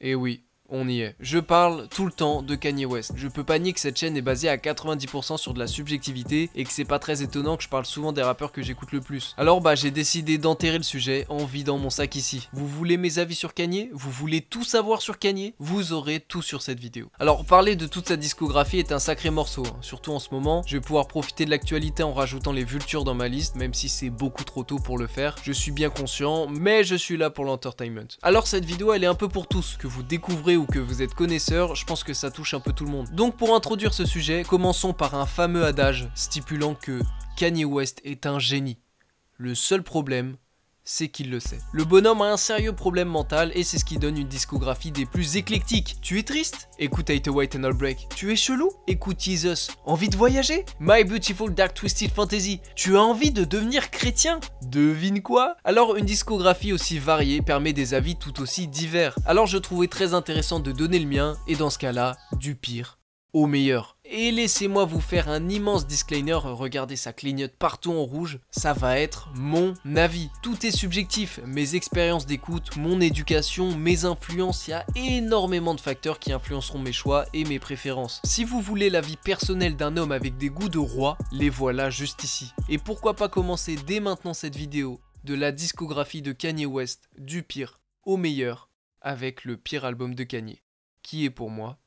Et oui, on y est. Je parle tout le temps de Kanye West. Je peux pas nier que cette chaîne est basée à 90% sur de la subjectivité et que c'est pas très étonnant que je parle souvent des rappeurs que j'écoute le plus. Alors j'ai décidé d'enterrer le sujet en vidant mon sac ici. Vous voulez mes avis sur Kanye? Vous voulez tout savoir sur Kanye? Vous aurez tout sur cette vidéo. Alors parler de toute sa discographie est un sacré morceau, hein. Surtout en ce moment. Je vais pouvoir profiter de l'actualité en rajoutant les vultures dans ma liste, même si c'est beaucoup trop tôt pour le faire. Je suis bien conscient, mais je suis là pour l'entertainment. Alors cette vidéo elle est un peu pour tous, que vous découvrez ou que vous êtes connaisseur, je pense que ça touche un peu tout le monde. Donc pour introduire ce sujet, commençons par un fameux adage stipulant que Kanye West est un génie. Le seul problème, c'est qu'il le sait. Le bonhomme a un sérieux problème mental et c'est ce qui donne une discographie des plus éclectiques. Tu es triste? Écoute Hate White and All Break. Tu es chelou? Écoute Jesus. Envie de voyager? My Beautiful Dark Twisted Fantasy. Tu as envie de devenir chrétien? Devine quoi? Alors une discographie aussi variée permet des avis tout aussi divers. Alors je trouvais très intéressant de donner le mien et dans ce cas-là, du pire au meilleur. Et laissez-moi vous faire un immense disclaimer, regardez ça clignote partout en rouge, ça va être mon avis. Tout est subjectif, mes expériences d'écoute, mon éducation, mes influences, il y a énormément de facteurs qui influenceront mes choix et mes préférences. Si vous voulez l'avis personnel d'un homme avec des goûts de roi, les voilà juste ici. Et pourquoi pas commencer dès maintenant cette vidéo de la discographie de Kanye West, du pire au meilleur, avec le pire album de Kanye, qui est pour moi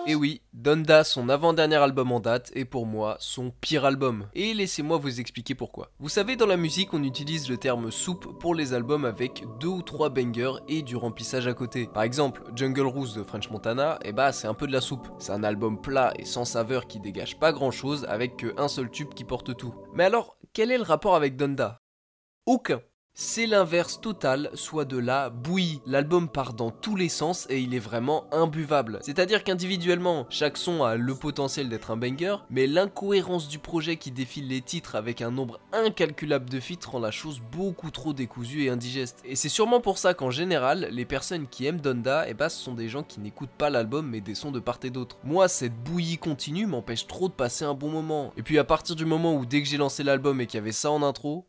et oui, Donda, son avant-dernier album en date, est pour moi son pire album. Et laissez-moi vous expliquer pourquoi. Vous savez, dans la musique, on utilise le terme soupe pour les albums avec 2 ou 3 bangers et du remplissage à côté. Par exemple, Jungle Rose de French Montana, c'est un peu de la soupe. C'est un album plat et sans saveur qui dégage pas grand-chose avec qu'un seul tube qui porte tout. Mais alors, quel est le rapport avec Donda? Aucun. C'est l'inverse total, soit de la bouillie. L'album part dans tous les sens et il est vraiment imbuvable. C'est-à-dire qu'individuellement, chaque son a le potentiel d'être un banger, mais l'incohérence du projet qui défile les titres avec un nombre incalculable de feats rend la chose beaucoup trop décousue et indigeste. Et c'est sûrement pour ça qu'en général, les personnes qui aiment Donda, ce sont des gens qui n'écoutent pas l'album mais des sons de part et d'autre. Moi, cette bouillie continue m'empêche trop de passer un bon moment. Et puis à partir du moment où dès que j'ai lancé l'album et qu'il y avait ça en intro...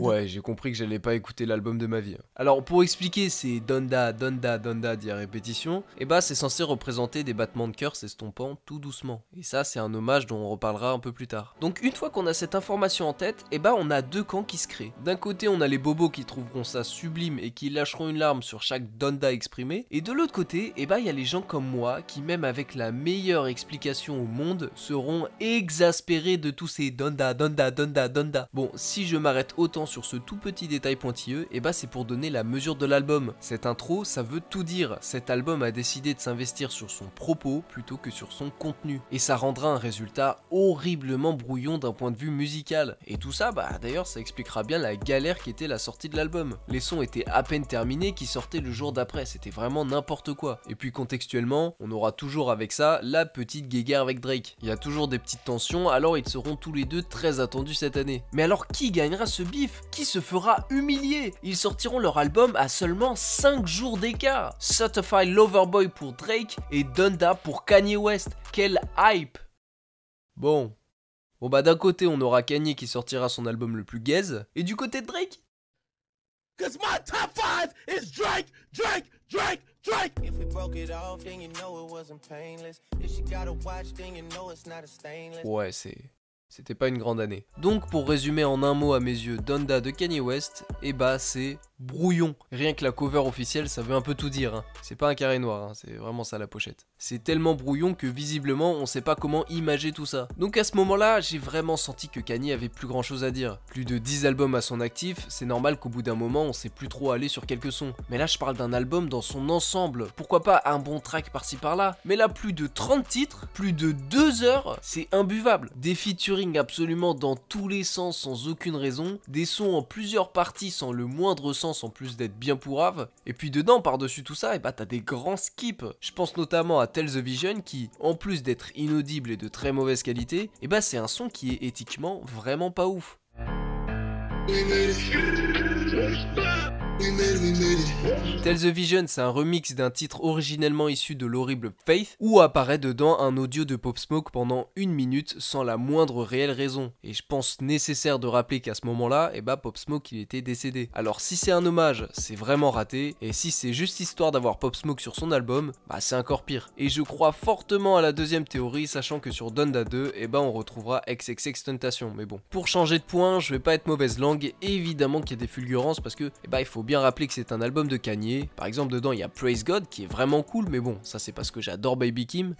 Ouais, j'ai compris que j'allais pas écouter l'album de ma vie. Alors pour expliquer ces Donda, Donda, Donda dit à répétition, c'est censé représenter des battements de cœur s'estompant tout doucement. Et ça c'est un hommage dont on reparlera un peu plus tard. Donc une fois qu'on a cette information en tête, on a deux camps qui se créent. D'un côté on a les bobos qui trouveront ça sublime et qui lâcheront une larme sur chaque Donda exprimé. Et de l'autre côté, il y a les gens comme moi qui même avec la meilleure explication au monde seront exaspérés de tous ces Donda, Donda, Donda, Donda. Bon, si je m'arrête autant sur ce tout petit détail pointilleux, c'est pour donner la mesure de l'album. Cette intro, ça veut tout dire. Cet album a décidé de s'investir sur son propos plutôt que sur son contenu. Et ça rendra un résultat horriblement brouillon d'un point de vue musical. Et tout ça, d'ailleurs, ça expliquera bien la galère qui était la sortie de l'album. Les sons étaient à peine terminés qui sortaient le jour d'après. C'était vraiment n'importe quoi. Et puis contextuellement, on aura toujours avec ça la petite guéguerre avec Drake. Il y a toujours des petites tensions, alors ils seront tous les deux très attendus cette année. Mais alors qui gagnera ce bif? Qui se fera humilier? Ils sortiront leur album à seulement 5 jours d'écart. Certified Lover Boy pour Drake et Donda pour Kanye West. Quel hype! Bon d'un côté on aura Kanye qui sortira son album le plus gaze, et du côté de Drake? Cause my top 5 is Drake, Drake, Drake, Drake. If we broke it off, then you know it wasn't painless. If she got a watch, then you know it's not a stainless. Ouais, c'était pas une grande année. Donc pour résumer en un mot à mes yeux Donda de Kanye West, c'est brouillon. Rien que la cover officielle ça veut un peu tout dire, hein. C'est pas un carré noir, hein. C'est vraiment ça la pochette. C'est tellement brouillon que visiblement on sait pas comment imager tout ça. Donc à ce moment là j'ai vraiment senti que Kanye avait plus grand chose à dire. Plus de 10 albums à son actif, c'est normal qu'au bout d'un moment on sait plus trop aller sur quelques sons. Mais là je parle d'un album dans son ensemble. Pourquoi pas un bon track par-ci par-là, mais là plus de 30 titres, plus de 2 heures, c'est imbuvable. Des featuring absolument dans tous les sens sans aucune raison, des sons en plusieurs parties sans le moindre sens en plus d'être bien pourrave, et puis dedans par-dessus tout ça, t'as des grands skips. Je pense notamment à Tell the Vision qui, en plus d'être inaudible et de très mauvaise qualité, c'est un son qui est éthiquement vraiment pas ouf. Tell the Vision, c'est un remix d'un titre originellement issu de l'horrible Faith, où apparaît dedans un audio de Pop Smoke pendant 1 minute sans la moindre réelle raison. Et je pense nécessaire de rappeler qu'à ce moment-là, Pop Smoke il était décédé. Alors si c'est un hommage, c'est vraiment raté, et si c'est juste histoire d'avoir Pop Smoke sur son album, c'est encore pire. Et je crois fortement à la deuxième théorie, sachant que sur Donda 2, on retrouvera XXXTentacion. Mais bon, pour changer de point, je vais pas être mauvaise langue, évidemment qu'il y a des fulgurances, parce que il faut bien rappeler que c'est un album de Kanye. Par exemple, dedans il y a Praise God qui est vraiment cool, mais bon, ça c'est parce que j'adore Baby Kim.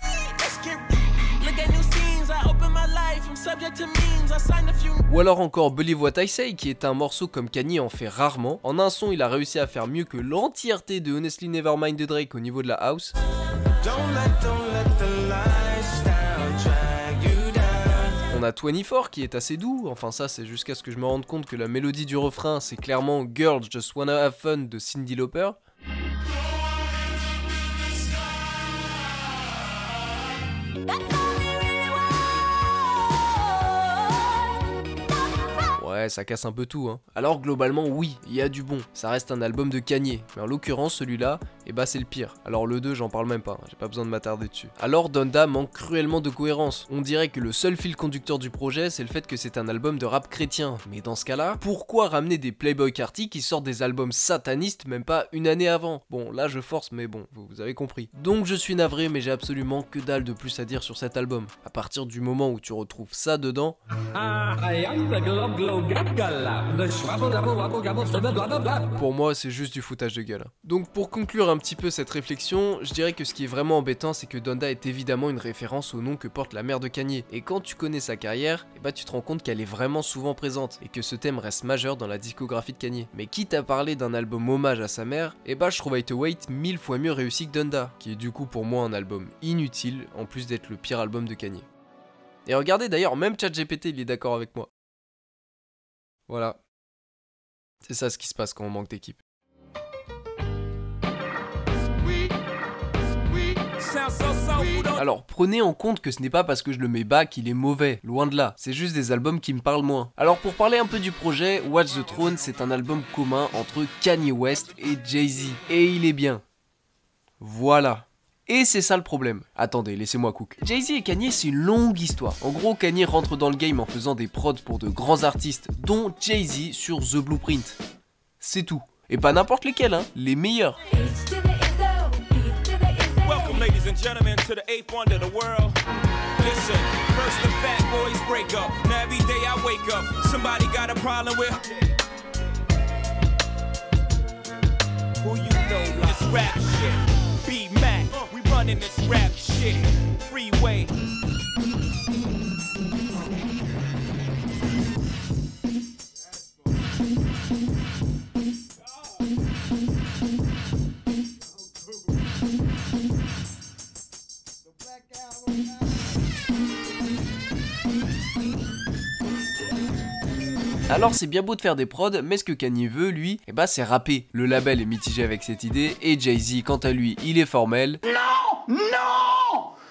Ou alors encore Believe What I Say, qui est un morceau comme Kanye en fait rarement. En un son, il a réussi à faire mieux que l'entièreté de Honestly Nevermind de Drake au niveau de la house. On a 24 qui est assez doux, enfin ça c'est jusqu'à ce que je me rende compte que la mélodie du refrain c'est clairement Girls Just Wanna Have Fun de Cyndi Lauper. Ouais, ça casse un peu tout, hein. Alors globalement, oui, il y a du bon. Ça reste un album de Kanye. Mais en l'occurrence, celui-là, c'est le pire. Alors le 2, j'en parle même pas, hein. J'ai pas besoin de m'attarder dessus. Alors Donda manque cruellement de cohérence. On dirait que le seul fil conducteur du projet, c'est le fait que c'est un album de rap chrétien. Mais dans ce cas-là, pourquoi ramener des Playboy Carti qui sortent des albums satanistes même pas une année avant? Bon, là je force, mais bon, vous avez compris. Donc je suis navré, mais j'ai absolument que dalle de plus à dire sur cet album. À partir du moment où tu retrouves ça dedans... Pour moi, c'est juste du foutage de gueule. Donc pour conclure un petit peu cette réflexion, je dirais que ce qui est vraiment embêtant, c'est que Donda est évidemment une référence au nom que porte la mère de Kanye. Et quand tu connais sa carrière, tu te rends compte qu'elle est vraiment souvent présente et que ce thème reste majeur dans la discographie de Kanye. Mais quitte à parler d'un album hommage à sa mère, je trouve Hate Wait 1000 fois mieux réussi que Donda, qui est du coup pour moi un album inutile, en plus d'être le pire album de Kanye. Et regardez d'ailleurs, même ChatGPT il est d'accord avec moi. Voilà. C'est ça ce qui se passe quand on manque d'équipe. Alors prenez en compte que ce n'est pas parce que je le mets bas qu'il est mauvais, loin de là, c'est juste des albums qui me parlent moins. Alors pour parler un peu du projet, Watch the Throne c'est un album commun entre Kanye West et Jay-Z. Et il est bien. Voilà. Et c'est ça le problème. Attendez, laissez-moi cook. Jay-Z et Kanye, c'est une longue histoire. En gros, Kanye rentre dans le game en faisant des prods pour de grands artistes, dont Jay-Z sur The Blueprint. C'est tout. Et pas n'importe lesquels, hein, les meilleurs. Welcome, ladies and gentlemen, to the eighth wonder of the world. Listen, first the fat boys break up. Now every day I wake up, somebody got a problem with. Who you know like this rap shit? B-Mac. In this rap shit, freeway. Alors c'est bien beau de faire des prods, mais ce que Kanye veut, lui, c'est rapper. Le label est mitigé avec cette idée, et Jay-Z, quant à lui, il est formel. Non!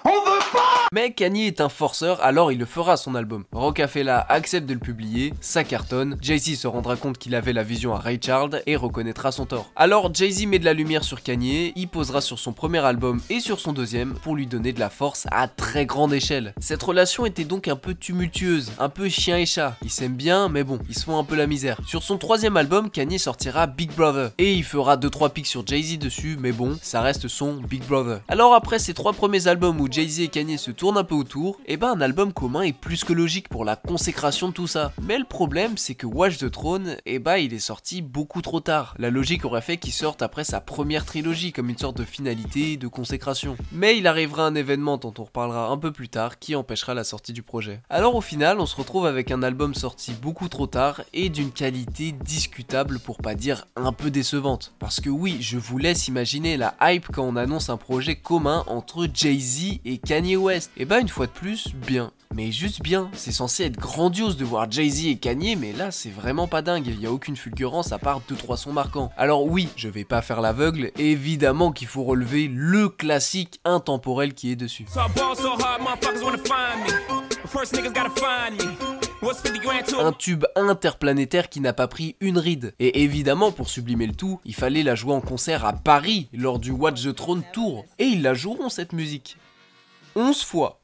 On veut pas! Mais Kanye est un forceur, alors il le fera son album. Rockefeller accepte de le publier, ça cartonne, Jay-Z se rendra compte qu'il avait la vision à Ray Charles et reconnaîtra son tort. Alors Jay-Z met de la lumière sur Kanye, il posera sur son premier album et sur son deuxième pour lui donner de la force à très grande échelle. Cette relation était donc un peu tumultueuse, un peu chien et chat. Ils s'aiment bien, mais bon, ils se font un peu la misère. Sur son troisième album, Kanye sortira Big Brother, et il fera 2-3 pics sur Jay-Z dessus, mais bon, ça reste son Big Brother. Alors après ces 3 premiers albums où Jay-Z et Kanye se tournent un peu autour, un album commun est plus que logique pour la consécration de tout ça. Mais le problème, c'est que Watch the Throne, il est sorti beaucoup trop tard. La logique aurait fait qu'il sorte après sa première trilogie, comme une sorte de finalité, de consécration. Mais il arrivera un événement dont on reparlera un peu plus tard, qui empêchera la sortie du projet. Alors au final, on se retrouve avec un album sorti beaucoup trop tard, et d'une qualité discutable, pour pas dire un peu décevante. Parce que oui, je vous laisse imaginer la hype quand on annonce un projet commun entre Jay-Z et Kanye West. Une fois de plus, bien. Mais juste bien, c'est censé être grandiose de voir Jay-Z et Kanye, mais là c'est vraiment pas dingue, il y a aucune fulgurance à part 2-3 sons marquants. Alors oui, je vais pas faire l'aveugle, évidemment qu'il faut relever le classique intemporel qui est dessus. Un tube interplanétaire qui n'a pas pris une ride. Et évidemment, pour sublimer le tout, il fallait la jouer en concert à Paris lors du Watch the Throne Tour. Et ils la joueront cette musique 11 fois.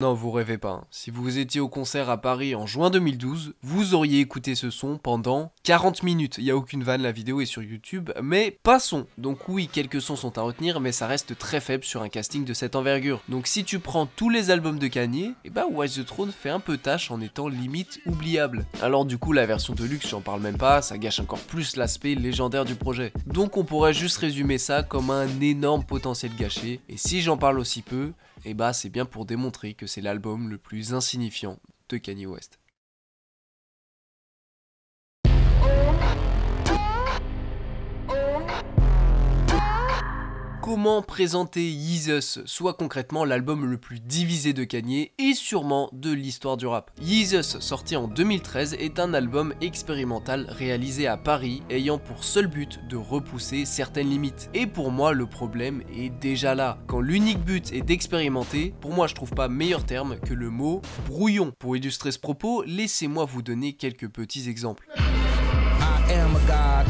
Non, vous rêvez pas, hein. Si vous étiez au concert à Paris en juin 2012, vous auriez écouté ce son pendant 40 minutes. Il n'y a aucune vanne, la vidéo est sur YouTube, mais passons. Donc oui, quelques sons sont à retenir, mais ça reste très faible sur un casting de cette envergure. Donc si tu prends tous les albums de Kanye, et bah Watch the Throne fait un peu tâche en étant limite oubliable. Alors du coup, la version de luxe, j'en parle même pas, ça gâche encore plus l'aspect légendaire du projet. Donc on pourrait juste résumer ça comme un énorme potentiel gâché, et si j'en parle aussi peu, et bah c'est bien pour démontrer que c'est l'album le plus insignifiant de Kanye West. Comment présenter Yeezus, soit concrètement l'album le plus divisé de Kanye et sûrement de l'histoire du rap. Yeezus, sorti en 2013, est un album expérimental réalisé à Paris, ayant pour seul but de repousser certaines limites. Et pour moi, le problème est déjà là. Quand l'unique but est d'expérimenter, pour moi je trouve pas meilleur terme que le mot brouillon. Pour illustrer ce propos, laissez-moi vous donner quelques petits exemples. I am a god.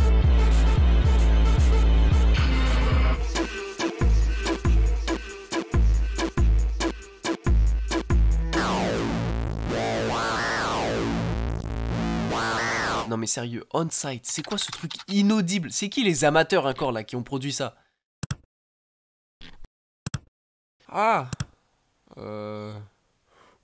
Non mais sérieux, On-Site, c'est quoi ce truc inaudible? C'est qui les amateurs encore là qui ont produit ça? Ah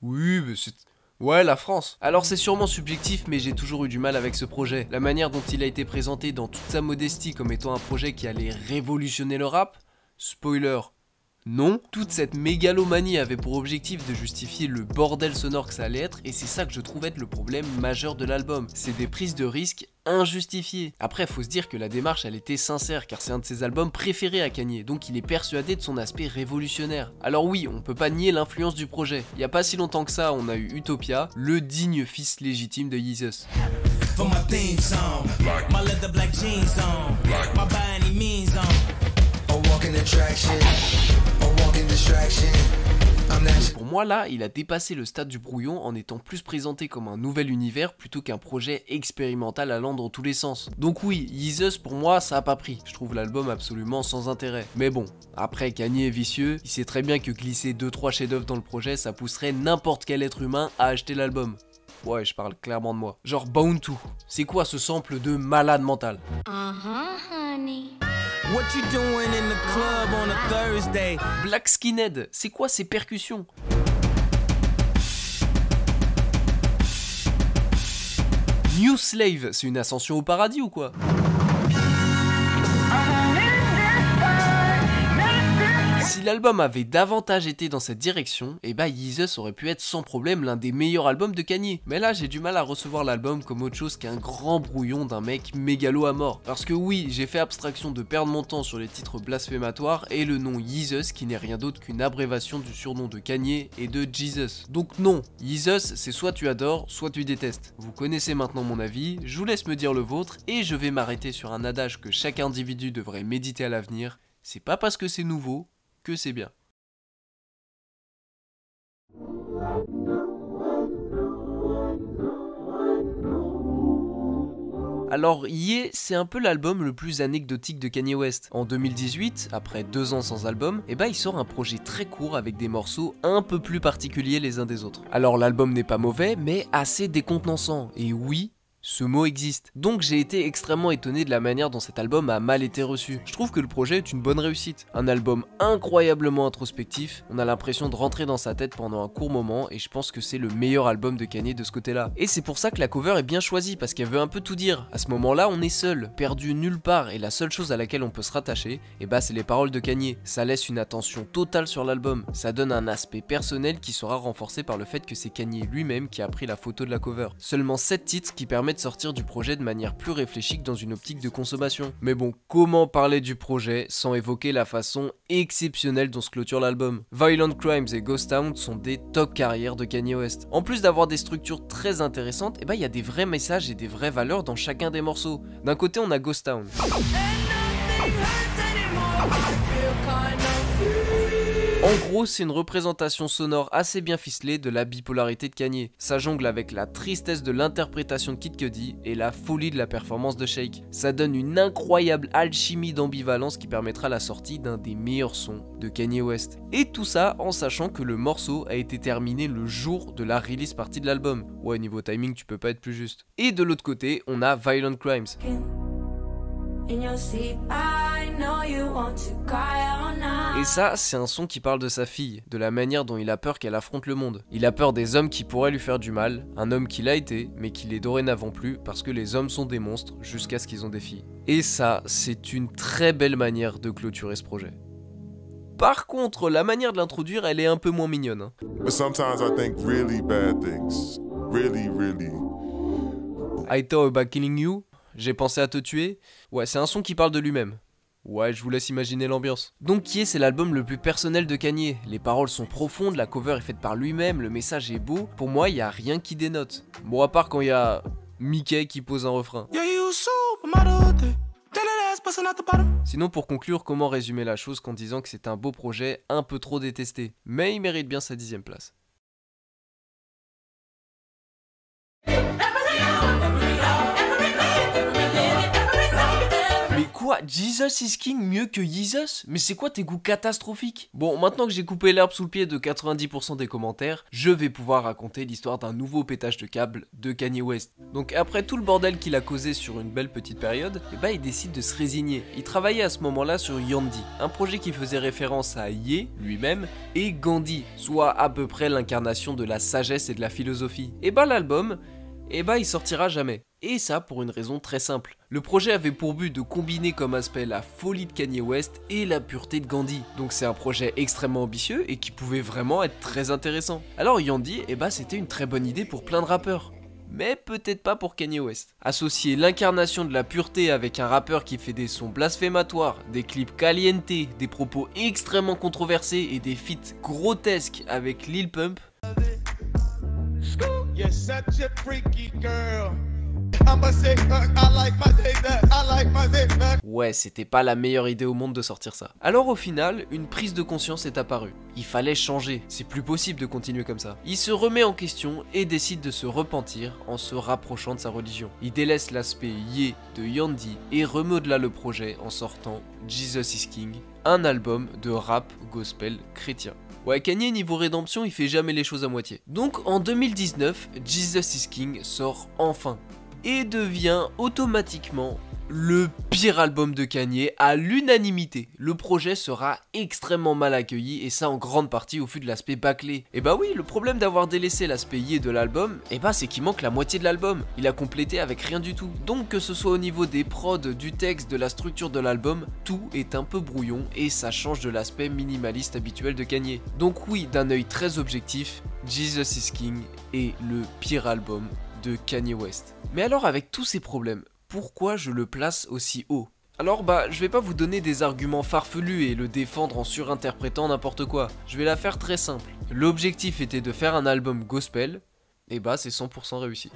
oui, mais c'est... Ouais, la France. Alors c'est sûrement subjectif, mais j'ai toujours eu du mal avec ce projet. La manière dont il a été présenté dans toute sa modestie comme étant un projet qui allait révolutionner le rap, spoiler, non, toute cette mégalomanie avait pour objectif de justifier le bordel sonore que ça allait être, et c'est ça que je trouve être le problème majeur de l'album. C'est des prises de risques injustifiées. Après, faut se dire que la démarche elle était sincère, car c'est un de ses albums préférés à Kanye, donc il est persuadé de son aspect révolutionnaire. Alors oui, on peut pas nier l'influence du projet. Il y a pas si longtemps que ça, on a eu Utopia, le digne fils légitime de Yeezus. Pour moi là, il a dépassé le stade du brouillon en étant plus présenté comme un nouvel univers plutôt qu'un projet expérimental allant dans tous les sens. Donc oui, Yeezus pour moi ça a pas pris, je trouve l'album absolument sans intérêt. Mais bon, après Kanye est vicieux, il sait très bien que glisser 2-3 chefs-d'œuvre dans le projet ça pousserait n'importe quel être humain à acheter l'album. Ouais, je parle clairement de moi. Genre Bound 2, c'est quoi ce sample de malade mental? Honey. What you doing in the club on a Thursday? Black Skinhead, c'est quoi ces percussions? New Slave, c'est une ascension au paradis ou quoi? Si l'album avait davantage été dans cette direction, et bah Yeezus aurait pu être sans problème l'un des meilleurs albums de Kanye. Mais là j'ai du mal à recevoir l'album comme autre chose qu'un grand brouillon d'un mec mégalo à mort. Parce que oui, j'ai fait abstraction de perdre mon temps sur les titres blasphématoires et le nom Yeezus qui n'est rien d'autre qu'une abréviation du surnom de Kanye et de Jesus. Donc non, Yeezus c'est soit tu adores, soit tu détestes. Vous connaissez maintenant mon avis, je vous laisse me dire le vôtre et je vais m'arrêter sur un adage que chaque individu devrait méditer à l'avenir. C'est pas parce que c'est nouveau que c'est bien. Alors Yeah, c'est un peu l'album le plus anecdotique de Kanye West. En 2018, après 2 ans sans album, et bah il sort un projet très court avec des morceaux un peu plus particuliers les uns des autres. Alors l'album n'est pas mauvais, mais assez décontenançant, et oui, Ce mot existe. Donc j'ai été extrêmement étonné de la manière dont cet album a mal été reçu. Je trouve que le projet est une bonne réussite. Un album incroyablement introspectif, on a l'impression de rentrer dans sa tête pendant un court moment et je pense que c'est le meilleur album de Kanye de ce côté-là. Et c'est pour ça que la cover est bien choisie parce qu'elle veut un peu tout dire. À ce moment-là, on est seul, perdu nulle part et la seule chose à laquelle on peut se rattacher, et bah c'est les paroles de Kanye. Ça laisse une attention totale sur l'album. Ça donne un aspect personnel qui sera renforcé par le fait que c'est Kanye lui-même qui a pris la photo de la cover. Seulement 7 titres qui permettent de sortir du projet de manière plus réfléchie que dans une optique de consommation. Mais bon, comment parler du projet sans évoquer la façon exceptionnelle dont se clôture l'album? Violent Crimes et Ghost Town sont des top carrières de Kanye West. En plus d'avoir des structures très intéressantes, et bah il y a des vrais messages et des vraies valeurs dans chacun des morceaux. D'un côté on a Ghost Town. En gros, c'est une représentation sonore assez bien ficelée de la bipolarité de Kanye. Ça jongle avec la tristesse de l'interprétation de Kid Cudi et la folie de la performance de Shake. Ça donne une incroyable alchimie d'ambivalence qui permettra la sortie d'un des meilleurs sons de Kanye West. Et tout ça en sachant que le morceau a été terminé le jour de la release party de l'album. Ouais, niveau timing, tu peux pas être plus juste. Et de l'autre côté, on a Violent Crimes. Et ça, c'est un son qui parle de sa fille, de la manière dont il a peur qu'elle affronte le monde. Il a peur des hommes qui pourraient lui faire du mal, un homme qui l'a été, mais qui l'est dorénavant plus, parce que les hommes sont des monstres jusqu'à ce qu'ils ont des filles. Et ça, c'est une très belle manière de clôturer ce projet. Par contre, la manière de l'introduire, elle est un peu moins mignonne. Hein. I thought about killing you. J'ai pensé à te tuer. Ouais, c'est un son qui parle de lui-même. Ouais, je vous laisse imaginer l'ambiance. Donc Kié, c'est l'album le plus personnel de Kanye. Les paroles sont profondes, la cover est faite par lui-même, le message est beau. Pour moi, il n'y a rien qui dénote. Bon, à part quand il y a Mickey qui pose un refrain. Sinon, pour conclure, comment résumer la chose qu'en disant que c'est un beau projet un peu trop détesté. Mais il mérite bien sa 10e place. Quoi, Jesus is King mieux que Jesus? Mais c'est quoi tes goûts catastrophiques? Bon, maintenant que j'ai coupé l'herbe sous le pied de 90% des commentaires, je vais pouvoir raconter l'histoire d'un nouveau pétage de câble de Kanye West. Donc après tout le bordel qu'il a causé sur une belle petite période, et bah il décide de se résigner. Il travaillait à ce moment-là sur Yandhi, un projet qui faisait référence à Ye, lui-même, et Gandhi, soit à peu près l'incarnation de la sagesse et de la philosophie. Et bah l'album, et bah il sortira jamais. Et ça pour une raison très simple. Le projet avait pour but de combiner comme aspect la folie de Kanye West et la pureté de Gandhi. Donc c'est un projet extrêmement ambitieux et qui pouvait vraiment être très intéressant. Alors Yandhi, et bah c'était une très bonne idée pour plein de rappeurs. Mais peut-être pas pour Kanye West. Associer l'incarnation de la pureté avec un rappeur qui fait des sons blasphématoires, des clips caliente, des propos extrêmement controversés et des feats grotesques avec Lil Pump. You're such a freaky girl. Ouais, c'était pas la meilleure idée au monde de sortir ça. Alors au final, une prise de conscience est apparue. Il fallait changer, c'est plus possible de continuer comme ça. Il se remet en question et décide de se repentir en se rapprochant de sa religion. Il délaisse l'aspect Ye de Yandhi et remodela le projet en sortant Jesus is King, un album de rap gospel chrétien. Ouais, Kanye niveau rédemption, il fait jamais les choses à moitié. Donc en 2019, Jesus is King sort enfin. Et devient automatiquement le pire album de Kanye à l'unanimité. Le projet sera extrêmement mal accueilli et ça en grande partie au vu de l'aspect bâclé. Et bah oui, le problème d'avoir délaissé l'aspect Ye de l'album, et bah c'est qu'il manque la moitié de l'album. Il a complété avec rien du tout. Donc que ce soit au niveau des prods, du texte, de la structure de l'album, tout est un peu brouillon et ça change de l'aspect minimaliste habituel de Kanye. Donc oui, d'un œil très objectif, Jesus is King est le pire album de Kanye West. Mais alors avec tous ces problèmes, pourquoi je le place aussi haut? Alors bah je vais pas vous donner des arguments farfelus et le défendre en surinterprétant n'importe quoi. Je vais la faire très simple. L'objectif était de faire un album gospel, et bah c'est 100% réussi.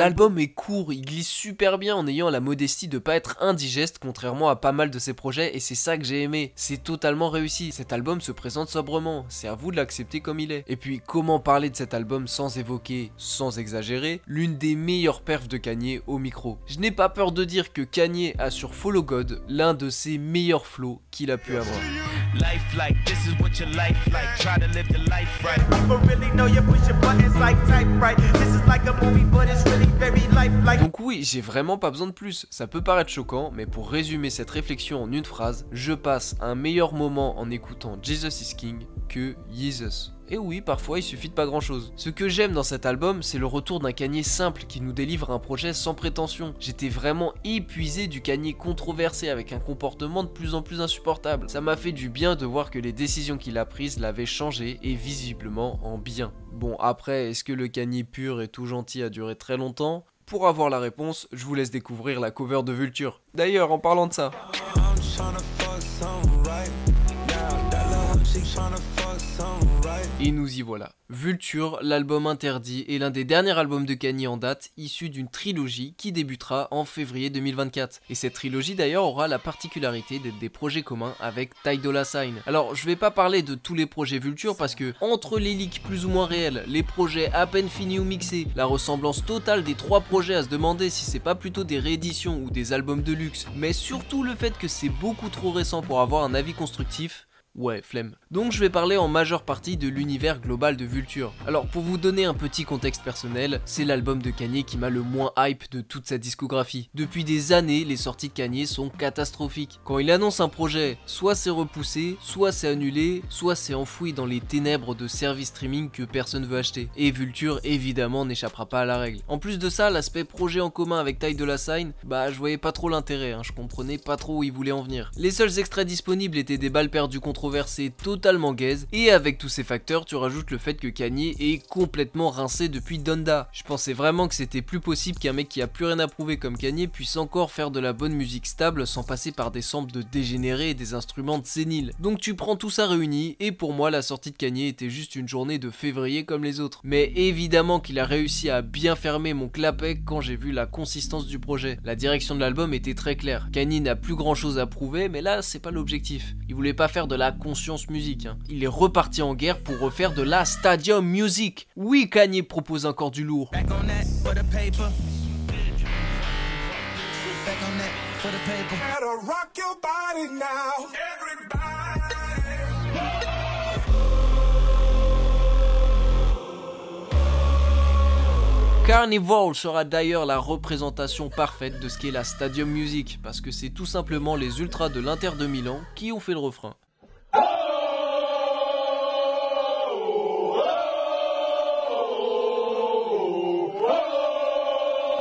L'album est court, il glisse super bien en ayant la modestie de pas être indigeste contrairement à pas mal de ses projets et c'est ça que j'ai aimé. C'est totalement réussi, cet album se présente sobrement, c'est à vous de l'accepter comme il est. Et puis comment parler de cet album sans évoquer, sans exagérer, l'une des meilleures perfs de Kanye au micro. Je n'ai pas peur de dire que Kanye a sur Follow God l'un de ses meilleurs flows qu'il a pu avoir. Donc oui, j'ai vraiment pas besoin de plus, ça peut paraître choquant, mais pour résumer cette réflexion en une phrase, je passe un meilleur moment en écoutant Jesus is King que Yeezus. Et oui, parfois il suffit de pas grand chose. Ce que j'aime dans cet album, c'est le retour d'un Kanye simple qui nous délivre un projet sans prétention. J'étais vraiment épuisé du Kanye controversé avec un comportement de plus en plus insupportable. Ça m'a fait du bien de voir que les décisions qu'il a prises l'avaient changé et visiblement en bien. Bon après, est-ce que le Kanye pur et tout gentil a duré très longtemps ? Pour avoir la réponse, je vous laisse découvrir la cover de Vulture. D'ailleurs, en parlant de ça... Et nous y voilà. Vulture, l'album interdit, est l'un des derniers albums de Kanye en date, issu d'une trilogie qui débutera en février 2024. Et cette trilogie d'ailleurs aura la particularité d'être des projets communs avec Ty Dolla $ign. Alors je vais pas parler de tous les projets Vulture parce que entre les leaks plus ou moins réels, les projets à peine finis ou mixés, la ressemblance totale des trois projets à se demander si c'est pas plutôt des rééditions ou des albums de luxe, mais surtout le fait que c'est beaucoup trop récent pour avoir un avis constructif, ouais, flemme. Donc je vais parler en majeure partie de l'univers global de Vulture. Alors pour vous donner un petit contexte personnel, c'est l'album de Kanye qui m'a le moins hype de toute sa discographie. Depuis des années, les sorties de Kanye sont catastrophiques. Quand il annonce un projet, soit c'est repoussé, soit c'est annulé, soit c'est enfoui dans les ténèbres de services streaming que personne veut acheter. Et Vulture évidemment n'échappera pas à la règle. En plus de ça, l'aspect projet en commun avec Ty Dolla $ign, bah je voyais pas trop l'intérêt, je comprenais pas trop où il voulait en venir. Les seuls extraits disponibles étaient des balles perdues controversées totalement gaze, et avec tous ces facteurs tu rajoutes le fait que Kanye est complètement rincé depuis Donda. Je pensais vraiment que c'était plus possible qu'un mec qui a plus rien à prouver comme Kanye puisse encore faire de la bonne musique stable sans passer par des samples de dégénérés et des instruments de séniles. Donc tu prends tout ça réuni et pour moi la sortie de Kanye était juste une journée de février comme les autres. Mais évidemment qu'il a réussi à bien fermer mon clapet quand j'ai vu la consistance du projet. La direction de l'album était très claire. Kanye n'a plus grand chose à prouver mais là c'est pas l'objectif. Il voulait pas faire de la conscience musique. Il est reparti en guerre pour refaire de la stadium music. Oui, Kanye propose encore du lourd. Carnival sera d'ailleurs la représentation parfaite de ce qu'est la stadium music, parce que c'est tout simplement les ultras de l'Inter de Milan qui ont fait le refrain.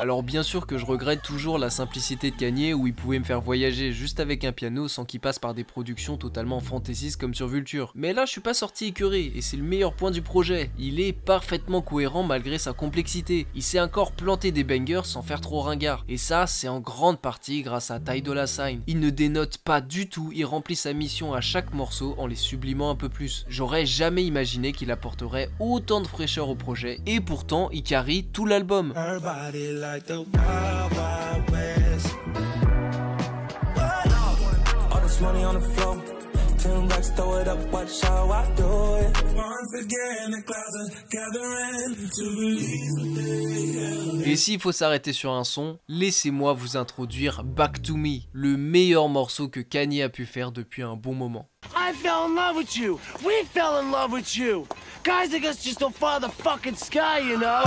Alors bien sûr que je regrette toujours la simplicité de Kanye où il pouvait me faire voyager juste avec un piano sans qu'il passe par des productions totalement fantaisistes comme sur Vulture. Mais là je suis pas sorti écœuré et c'est le meilleur point du projet. Il est parfaitement cohérent malgré sa complexité. Il sait encore planter des bangers sans faire trop ringard. Et ça c'est en grande partie grâce à Ty Dolla $ign. Il ne dénote pas du tout, il remplit sa mission à chaque morceau en les sublimant un peu plus. J'aurais jamais imaginé qu'il apporterait autant de fraîcheur au projet et pourtant il carry tout l'album. Like the Wild Wild West. All this money on the floor. 10 racks, throw it up, watch how I do it. Once again, the clouds are gathering to release. Et s'il faut s'arrêter sur un son, laissez-moi vous introduire Back to Me, le meilleur morceau que Kanye a pu faire depuis un bon moment. I fell in love with you. We fell in love with you. Guys like us just don't follow the fucking sky, you know.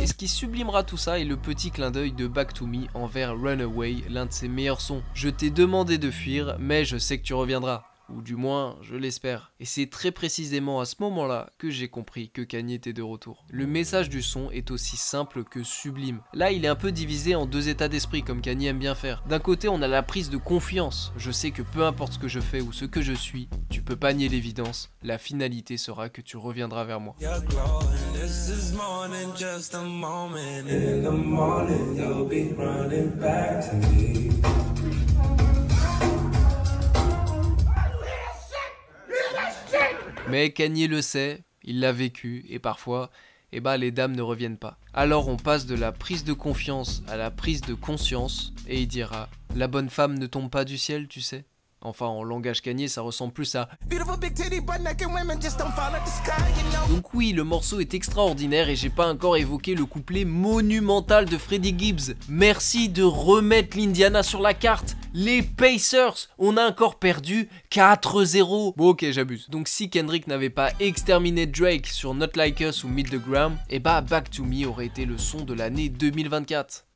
Ce qui sublimera tout ça est le petit clin d'œil de Back to Me envers Runaway, l'un de ses meilleurs sons. Je t'ai demandé de fuir, mais je sais que tu reviendras. Ou du moins, je l'espère. Et c'est très précisément à ce moment-là que j'ai compris que Kanye était de retour. Le message du son est aussi simple que sublime. Là, il est un peu divisé en deux états d'esprit, comme Kanye aime bien faire. D'un côté, on a la prise de confiance. Je sais que peu importe ce que je fais ou ce que je suis, tu peux pas nier l'évidence. La finalité sera que tu reviendras vers moi. Mais Kanye le sait, il l'a vécu, et parfois, eh bah les dames ne reviennent pas. Alors on passe de la prise de confiance à la prise de conscience, et il dira « La bonne femme ne tombe pas du ciel, tu sais ». Enfin, en langage Kanye, ça ressemble plus à... Donc oui, le morceau est extraordinaire et j'ai pas encore évoqué le couplet monumental de Freddie Gibbs. Merci de remettre l'Indiana sur la carte. Les Pacers, on a encore perdu 4-0. Bon ok, j'abuse. Donc si Kendrick n'avait pas exterminé Drake sur Not Like Us ou Meet the Gram, et bah Back to Me aurait été le son de l'année 2024.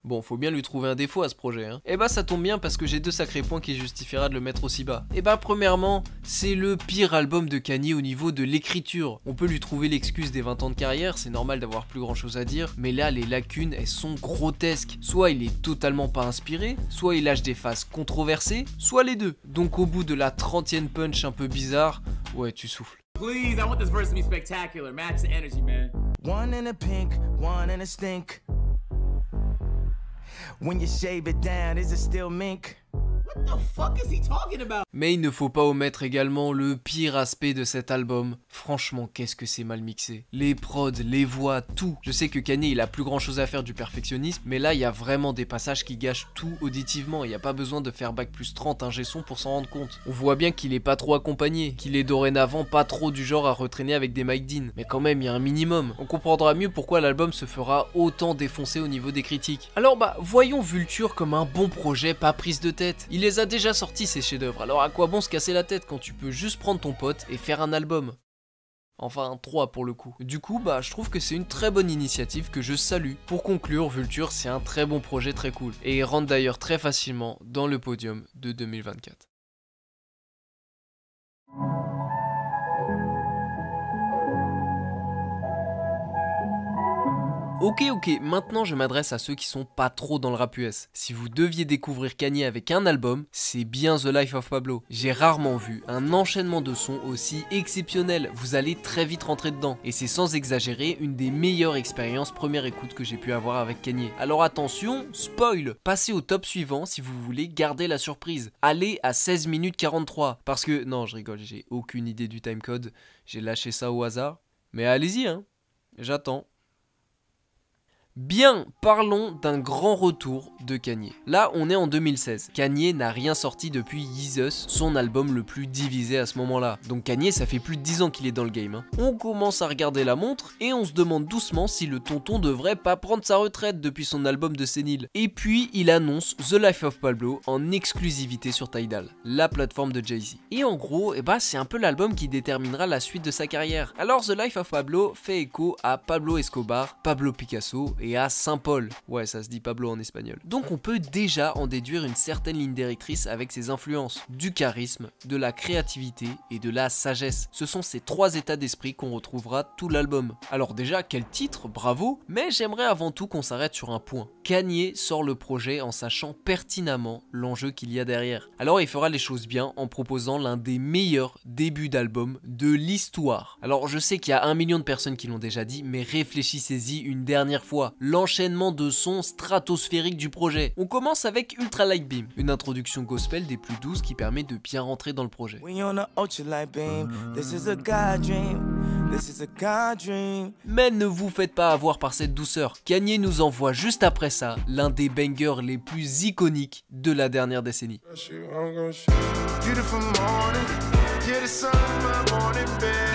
Bon, faut bien lui trouver un défaut à ce projet, hein. Et bah ça tombe bien parce que j'ai 2 sacrés points qui justifiera de le mettre aussi bas. Et bah premièrement, c'est le pire album de Kanye au niveau de l'écriture. On peut lui trouver l'excuse des 20 ans de carrière, c'est normal d'avoir plus grand chose à dire, mais là les lacunes elles sont grotesques. Soit il est totalement pas inspiré, soit il lâche des phases controversées, soit les deux. Donc au bout de la 30e punch un peu bizarre, ouais tu souffles. Please, I want this verse to be spectacular. Match the energy, man. One in a pink, one in a stink. When you shave it down, is it still mink? What the fuck is he talking about? Mais il ne faut pas omettre également le pire aspect de cet album. Franchement, qu'est-ce que c'est mal mixé. Les prods, les voix, tout. Je sais que Kanye, il a plus grand chose à faire du perfectionnisme, mais là, il y a vraiment des passages qui gâchent tout auditivement. Il n'y a pas besoin de faire bac plus 30 ingé son pour s'en rendre compte. On voit bien qu'il est pas trop accompagné, qu'il est dorénavant pas trop du genre à retraîner avec des Mike Dean. Mais quand même, il y a un minimum. On comprendra mieux pourquoi l'album se fera autant défoncer au niveau des critiques. Alors bah, voyons Vulture comme un bon projet, pas prise de tête. Il les a déjà sortis ces chefs-d'œuvre, alors à quoi bon se casser la tête quand tu peux juste prendre ton pote et faire un album? Enfin 3 pour le coup. Du coup bah je trouve que c'est une très bonne initiative que je salue. Pour conclure, Vulture c'est un très bon projet, très cool. Et il rentre d'ailleurs très facilement dans le podium de 2024. Ok, maintenant je m'adresse à ceux qui sont pas trop dans le rap US. Si vous deviez découvrir Kanye avec un album, c'est bien The Life of Pablo. J'ai rarement vu un enchaînement de sons aussi exceptionnel, vous allez très vite rentrer dedans. Et c'est sans exagérer une des meilleures expériences première écoute que j'ai pu avoir avec Kanye. Alors attention, spoil, passez au top suivant si vous voulez garder la surprise. Allez à 16 minutes 43, parce que, non je rigole, j'ai aucune idée du timecode, j'ai lâché ça au hasard. Mais allez-y hein, j'attends. Bien, parlons d'un grand retour de Kanye. Là, on est en 2016. Kanye n'a rien sorti depuis Yeezus, son album le plus divisé à ce moment-là. Donc Kanye, ça fait plus de 10 ans qu'il est dans le game. Hein. On commence à regarder la montre et on se demande doucement si le tonton devrait pas prendre sa retraite depuis son album de sénile. Et puis, il annonce The Life of Pablo en exclusivité sur Tidal, la plateforme de Jay-Z. Et en gros, c'est un peu l'album qui déterminera la suite de sa carrière. Alors, The Life of Pablo fait écho à Pablo Escobar, Pablo Picasso et à Saint-Paul. Ouais, ça se dit Pablo en espagnol. Donc on peut déjà en déduire une certaine ligne directrice avec ses influences. Du charisme, de la créativité et de la sagesse. Ce sont ces 3 états d'esprit qu'on retrouvera tout l'album. Alors déjà, quel titre, bravo, mais j'aimerais avant tout qu'on s'arrête sur un point. Kanye sort le projet en sachant pertinemment l'enjeu qu'il y a derrière. Alors il fera les choses bien en proposant l'un des meilleurs débuts d'album de l'histoire. Alors je sais qu'il y a 1 million de personnes qui l'ont déjà dit, mais réfléchissez-y une dernière fois. L'enchaînement de sons stratosphériques du projet. On commence avec Ultra Light Beam, une introduction gospel des plus douces qui permet de bien rentrer dans le projet. Mais ne vous faites pas avoir par cette douceur. Kanye nous envoie juste après ça l'un des bangers les plus iconiques de la dernière décennie.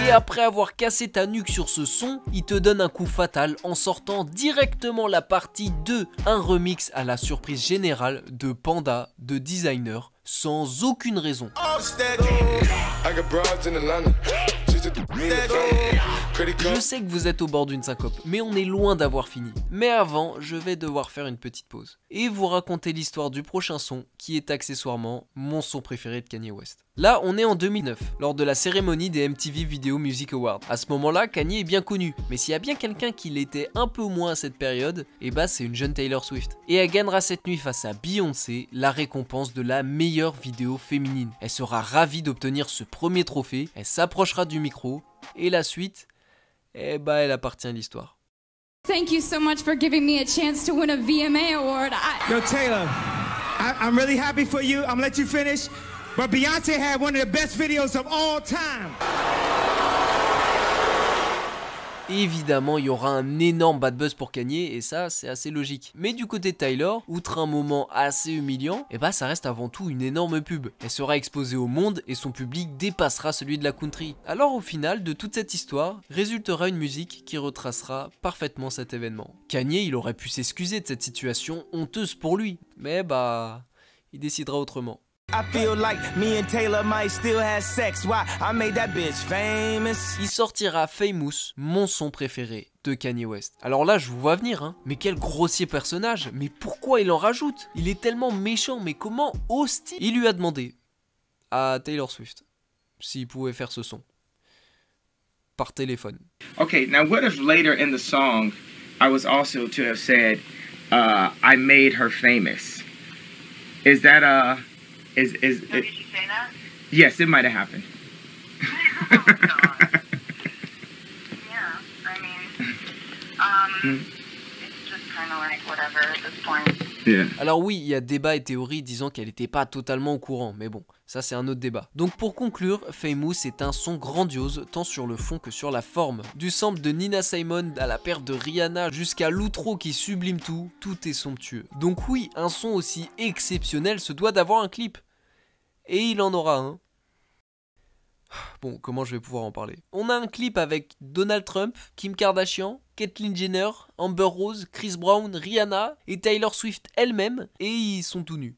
Et après avoir cassé ta nuque sur ce son, il te donne un coup fatal en sortant directement la partie 2, un remix à la surprise générale de Panda de Designer, sans aucune raison. Je sais que vous êtes au bord d'une syncope, mais on est loin d'avoir fini. Mais avant, je vais devoir faire une petite pause et vous raconter l'histoire du prochain son qui est accessoirement mon son préféré de Kanye West. Là, on est en 2009, lors de la cérémonie des MTV Video Music Awards. À ce moment-là, Kanye est bien connu, mais s'il y a bien quelqu'un qui l'était un peu moins à cette période, c'est une jeune Taylor Swift. Et elle gagnera cette nuit face à Beyoncé la récompense de la meilleure vidéo féminine. Elle sera ravie d'obtenir ce premier trophée, elle s'approchera du micro, et la suite, elle appartient à l'histoire. Thank you so much for giving me a chance to win a VMA award. Yo, Taylor, I'm really happy for you. I'm gonna let you finish. But Beyonce had one of the best videos of all time. évidemment il y aura un énorme bad buzz pour Kanye et ça c'est assez logique. Mais du côté de Tyler, outre un moment assez humiliant, et bah ça reste avant tout une énorme pub. Elle sera exposée au monde et son public dépassera celui de la country. Alors au final de toute cette histoire, résultera une musique qui retracera parfaitement cet événement. Kanye il aurait pu s'excuser de cette situation honteuse pour lui, mais bah il décidera autrement. I feel like me and Taylor might still have sex. Why? I made that bitch famous. Il sortira Famous, mon son préféré de Kanye West. Alors là, je vous vois venir, hein. Mais quel grossier personnage. Mais pourquoi il en rajoute? Il est tellement méchant, mais comment ose-t-il? Il lui a demandé à Taylor Swift s'il pouvait faire ce son par téléphone. Okay, now what if later in the song I was also to have said I made her famous? Is that Did you say that? Yes, it might have happened. Oh, God. Yeah, I mean, it's just kind of like whatever at this point. Yeah. Alors oui, il y a débat et théorie disant qu'elle n'était pas totalement au courant, mais bon, ça c'est un autre débat. Donc pour conclure, Famous est un son grandiose, tant sur le fond que sur la forme. Du sample de Nina Simone à la perf de Rihanna jusqu'à l'outro qui sublime tout, tout est somptueux. Donc oui, un son aussi exceptionnel se doit d'avoir un clip. Et il en aura un. Bon, comment je vais pouvoir en parler? On a un clip avec Donald Trump, Kim Kardashian, Caitlyn Jenner, Amber Rose, Chris Brown, Rihanna et Taylor Swift elle-même, et ils sont tout nus.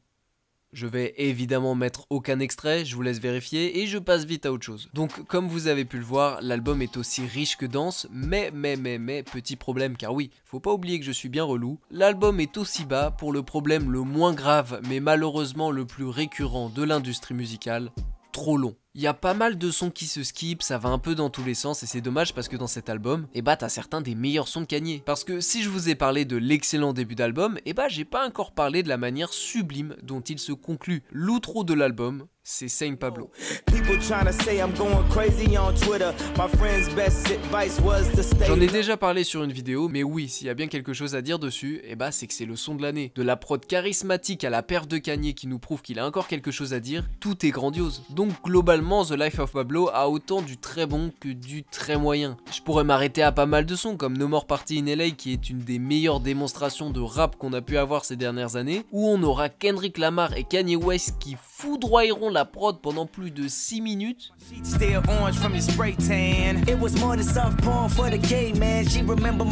Je vais évidemment mettre aucun extrait, je vous laisse vérifier et je passe vite à autre chose. Donc comme vous avez pu le voir, l'album est aussi riche que dense, mais petit problème car oui, faut pas oublier que je suis bien relou, l'album est aussi bas pour le problème le moins grave mais malheureusement le plus récurrent de l'industrie musicale, trop long. Il y a pas mal de sons qui se skip, ça va un peu dans tous les sens et c'est dommage parce que dans cet album, et bah t'as certains des meilleurs sons de Kanye. Parce que si je vous ai parlé de l'excellent début d'album, et bah j'ai pas encore parlé de la manière sublime dont il se conclut. L'outro de l'album, c'est Saint Pablo. J'en ai déjà parlé sur une vidéo, mais oui, s'il y a bien quelque chose à dire dessus, et bah c'est que c'est le son de l'année. De la prod charismatique à la perf de Kanye qui nous prouve qu'il a encore quelque chose à dire, tout est grandiose. Donc globalement, The Life of Pablo a autant du très bon que du très moyen. Je pourrais m'arrêter à pas mal de sons comme No More Party in LA qui est une des meilleures démonstrations de rap qu'on a pu avoir ces dernières années, où on aura Kendrick Lamar et Kanye West qui foudroieront la prod pendant plus de 6 minutes.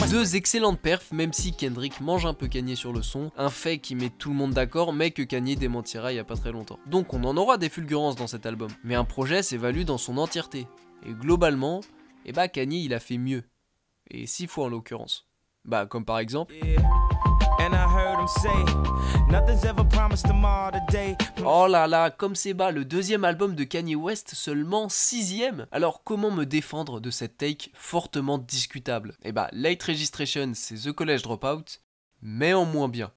Deux excellentes perfs, même si Kendrick mange un peu Kanye sur le son, un fait qui met tout le monde d'accord mais que Kanye démentira il y a pas très longtemps. Donc on en aura des fulgurances dans cet album, mais un projet s'évalue dans son entièreté. Et globalement, et bah Kanye il a fait mieux. Et 6 fois en l'occurrence. Bah comme par exemple... Oh là là, comme c'est bas, le deuxième album de Kanye West, seulement 6ème. Alors comment me défendre de cette take fortement discutable? Et bah Late Registration c'est The College Dropout, mais en moins bien.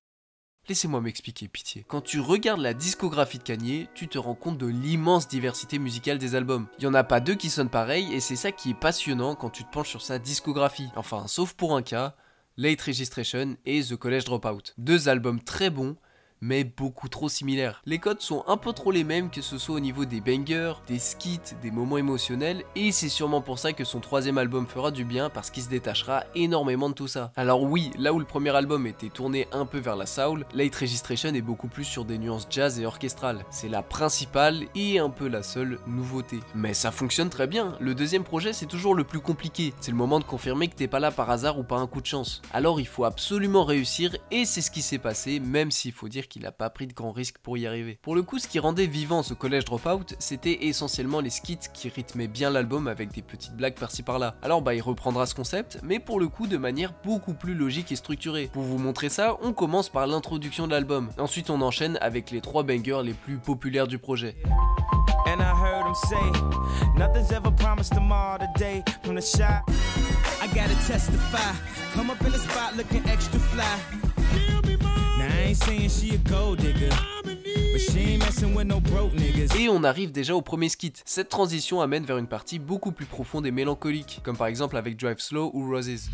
Laissez-moi m'expliquer, pitié. Quand tu regardes la discographie de Kanye, tu te rends compte de l'immense diversité musicale des albums. Il n'y en a pas deux qui sonnent pareil et c'est ça qui est passionnant quand tu te penches sur sa discographie. Enfin, sauf pour un cas, Late Registration et The College Dropout. Deux albums très bons, mais beaucoup trop similaires. Les codes sont un peu trop les mêmes, que ce soit au niveau des bangers, des skits, des moments émotionnels, et c'est sûrement pour ça que son troisième album fera du bien, parce qu'il se détachera énormément de tout ça. Alors oui, là où le premier album était tourné un peu vers la soul, Late Registration est beaucoup plus sur des nuances jazz et orchestrales. C'est la principale et un peu la seule nouveauté. Mais ça fonctionne très bien, le deuxième projet c'est toujours le plus compliqué, c'est le moment de confirmer que t'es pas là par hasard ou par un coup de chance. Alors il faut absolument réussir, et c'est ce qui s'est passé, même s'il faut dire qu'il n'a pas pris de grands risques pour y arriver. Pour le coup, ce qui rendait vivant ce College Dropout, c'était essentiellement les skits qui rythmaient bien l'album avec des petites blagues par-ci par-là. Alors bah il reprendra ce concept, mais pour le coup de manière beaucoup plus logique et structurée. Pour vous montrer ça, on commence par l'introduction de l'album. Ensuite on enchaîne avec les 3 bangers les plus populaires du projet. And I heard him say, nothing's ever promised tomorrow today from the shot. I gotta testify, come up in the spot looking extra fly. Et on arrive déjà au premier skit. Cette transition amène vers une partie beaucoup plus profonde et mélancolique, comme par exemple avec Drive Slow ou Roses.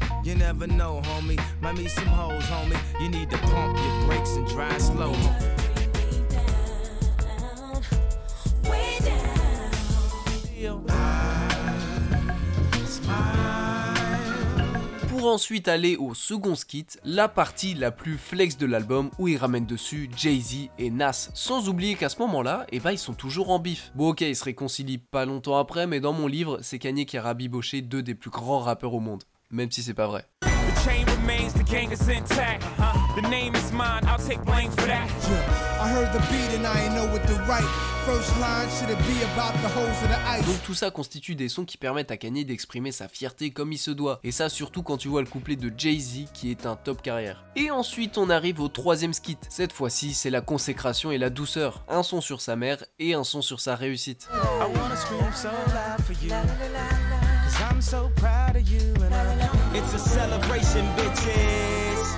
ensuite aller au second skit, la partie la plus flex de l'album où il ramène dessus Jay-Z et Nas. Sans oublier qu'à ce moment-là, ils sont toujours en bif. Bon ok, ils se réconcilient pas longtemps après, mais dans mon livre, c'est Kanye qui a rabiboché 2 des plus grands rappeurs au monde. Même si c'est pas vrai. Donc tout ça constitue des sons qui permettent à Kanye d'exprimer sa fierté comme il se doit. Et ça surtout quand tu vois le couplet de Jay-Z qui est un top carrière. Et ensuite on arrive au troisième skit. Cette fois-ci c'est la consécration et la douceur. Un son sur sa mère et un son sur sa réussite. I'm so proud of you and it's a celebration, bitches.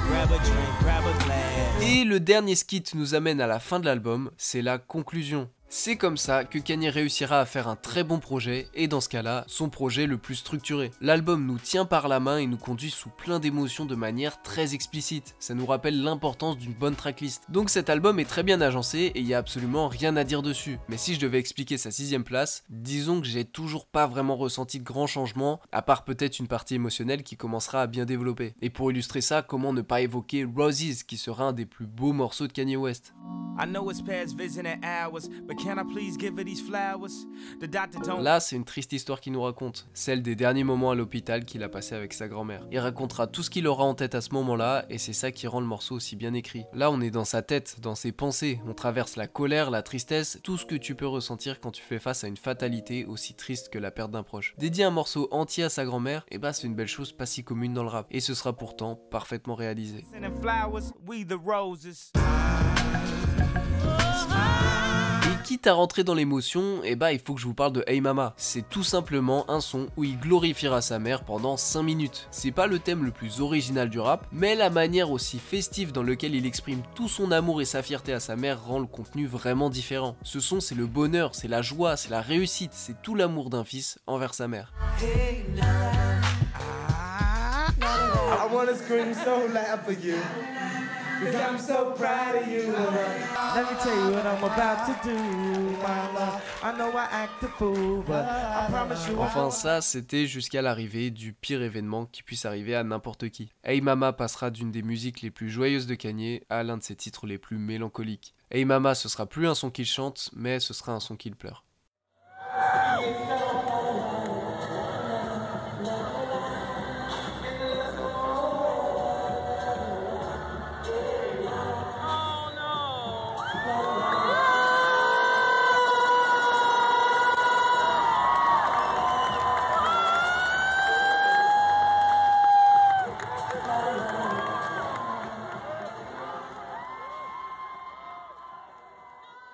Grab a drink, grab a glass. Et le dernier skit nous amène à la fin de l'album, c'est la conclusion. C'est comme ça que Kanye réussira à faire un très bon projet et dans ce cas-là, son projet le plus structuré. L'album nous tient par la main et nous conduit sous plein d'émotions de manière très explicite. Ça nous rappelle l'importance d'une bonne tracklist. Donc cet album est très bien agencé et il n'y a absolument rien à dire dessus. Mais si je devais expliquer sa 6ème place, disons que j'ai toujours pas vraiment ressenti de grands changements, à part peut-être une partie émotionnelle qui commencera à bien développer. Et pour illustrer ça, comment ne pas évoquer Roses qui sera un des plus beaux morceaux de Kanye West. Là, c'est une triste histoire qu'il nous raconte, celle des derniers moments à l'hôpital qu'il a passé avec sa grand-mère. Il racontera tout ce qu'il aura en tête à ce moment-là, et c'est ça qui rend le morceau aussi bien écrit. Là, on est dans sa tête, dans ses pensées, on traverse la colère, la tristesse, tout ce que tu peux ressentir quand tu fais face à une fatalité aussi triste que la perte d'un proche. Dédier un morceau entier à sa grand-mère, c'est une belle chose pas si commune dans le rap, et ce sera pourtant parfaitement réalisé. Quitte à rentrer dans l'émotion, il faut que je vous parle de Hey Mama. C'est tout simplement un son où il glorifiera sa mère pendant 5 minutes. C'est pas le thème le plus original du rap, mais la manière aussi festive dans laquelle il exprime tout son amour et sa fierté à sa mère rend le contenu vraiment différent. Ce son, c'est le bonheur, c'est la joie, c'est la réussite, c'est tout l'amour d'un fils envers sa mère. Hey, I wanna scream so loud for you. I'm so proud of you. Let me tell you what I'm about to do, mama. I know I act a fool, but I promise you. Enfin, ça, c'était jusqu'à l'arrivée du pire événement qui puisse arriver à n'importe qui. Hey Mama passera d'une des musiques les plus joyeuses de Kanye à l'un de ses titres les plus mélancoliques. Hey Mama, ce sera plus un son qu'il chante, mais ce sera un son qu'il pleure.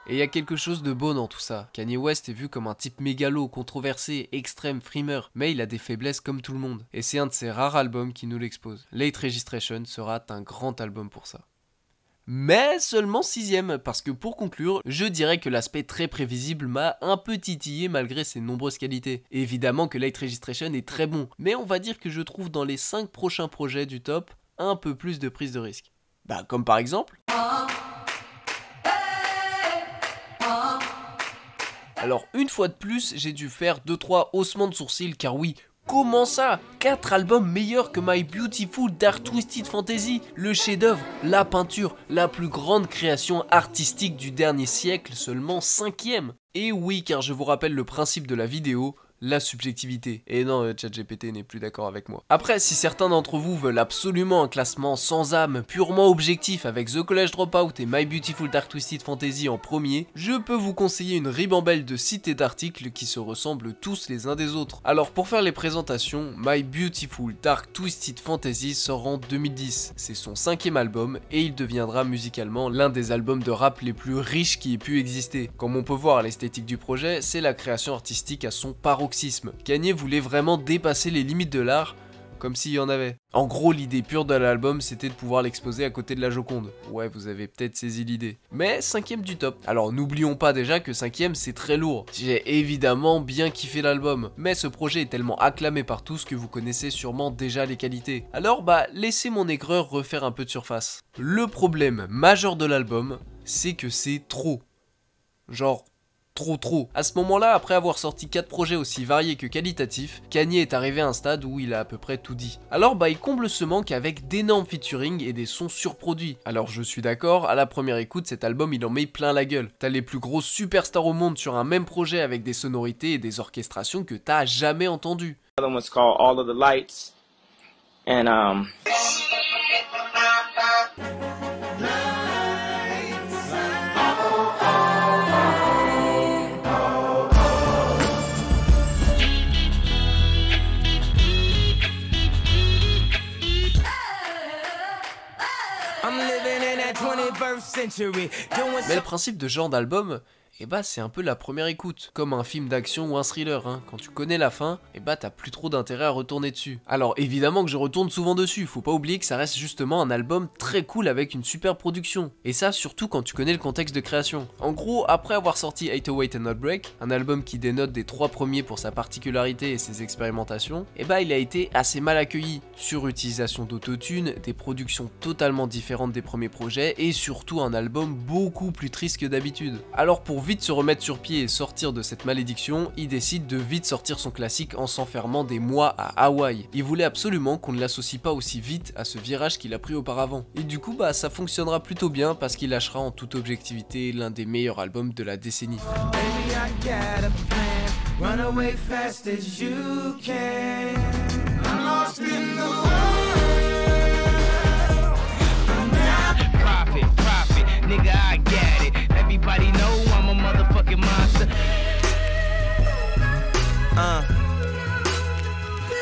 Et il y a quelque chose de beau dans tout ça. Kanye West est vu comme un type mégalo, controversé, extrême, frimeur, mais il a des faiblesses comme tout le monde. Et c'est un de ces rares albums qui nous l'expose. Late Registration sera un grand album pour ça. Mais seulement 6ème, parce que pour conclure, je dirais que l'aspect très prévisible m'a un peu titillé malgré ses nombreuses qualités. Évidemment que Late Registration est très bon, mais on va dire que je trouve dans les 5 prochains projets du top un peu plus de prise de risque. Comme par exemple... Alors une fois de plus, j'ai dû faire 2-3 haussements de sourcils car oui, comment ça? 4 albums meilleurs que My Beautiful Dark Twisted Fantasy, le chef-d'œuvre, la peinture, la plus grande création artistique du dernier siècle, seulement 5ème. Et oui, car je vous rappelle le principe de la vidéo, la subjectivité. Et non, ChatGPT n'est plus d'accord avec moi. Après, si certains d'entre vous veulent absolument un classement sans âme, purement objectif avec The College Dropout et My Beautiful Dark Twisted Fantasy en premier, je peux vous conseiller une ribambelle de sites et d'articles qui se ressemblent tous les uns des autres. Alors pour faire les présentations, My Beautiful Dark Twisted Fantasy sort en 2010. C'est son 5ème album et il deviendra musicalement l'un des albums de rap les plus riches qui ait pu exister. Comme on peut voir, l'esthétique du projet, c'est la création artistique à son paroxysme. Kanye voulait vraiment dépasser les limites de l'art, comme s'il y en avait. En gros, l'idée pure de l'album, c'était de pouvoir l'exposer à côté de la Joconde. Ouais, vous avez peut-être saisi l'idée. Mais 5ème du top. Alors n'oublions pas déjà que 5ème, c'est très lourd. J'ai évidemment bien kiffé l'album, mais ce projet est tellement acclamé par tous que vous connaissez sûrement déjà les qualités. Alors laissez mon aigreur refaire un peu de surface. Le problème majeur de l'album, c'est que c'est trop. Genre, trop. À ce moment-là, après avoir sorti 4 projets aussi variés que qualitatifs, Kanye est arrivé à un stade où il a à peu près tout dit. Alors il comble ce manque avec d'énormes featuring et des sons surproduits. Alors je suis d'accord, à la première écoute, cet album il en met plein la gueule. T'as les plus grosses superstars au monde sur un même projet avec des sonorités et des orchestrations que t'as jamais entendues. Another one's called All of the Lights, and Mais le principe de ce genre d'album, c'est un peu la première écoute, comme un film d'action ou un thriller, hein. Quand tu connais la fin, t'as plus trop d'intérêt à retourner dessus. Alors évidemment que je retourne souvent dessus, faut pas oublier que ça reste justement un album très cool avec une super production. Et ça surtout quand tu connais le contexte de création. En gros, après avoir sorti 808 and Not Break, un album qui dénote des 3 premiers pour sa particularité et ses expérimentations, il a été assez mal accueilli. Surutilisation d'autotune, des productions totalement différentes des premiers projets, et surtout un album beaucoup plus triste que d'habitude. Alors pour vite se remettre sur pied et sortir de cette malédiction, il décide de vite sortir son classique en s'enfermant des mois à Hawaï. Il voulait absolument qu'on ne l'associe pas aussi vite à ce virage qu'il a pris auparavant. Et du coup ça fonctionnera plutôt bien parce qu'il lâchera en toute objectivité l'un des meilleurs albums de la décennie.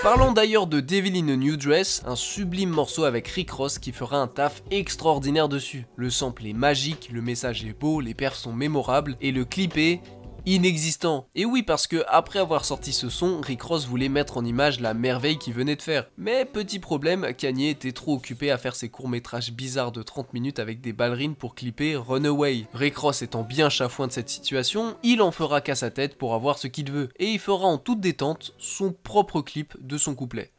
Parlons d'ailleurs de Devil in a New Dress, un sublime morceau avec Rick Ross qui fera un taf extraordinaire dessus. Le sample est magique, le message est beau, les perfs sont mémorables et le clip est inexistant. Et oui, parce que après avoir sorti ce son, Rick Ross voulait mettre en image la merveille qu'il venait de faire. Mais petit problème, Kanye était trop occupé à faire ses courts-métrages bizarres de 30 minutes avec des ballerines pour clipper Runaway. Rick Ross étant bien chafouin de cette situation, il en fera qu'à sa tête pour avoir ce qu'il veut. Et il fera en toute détente son propre clip de son couplet.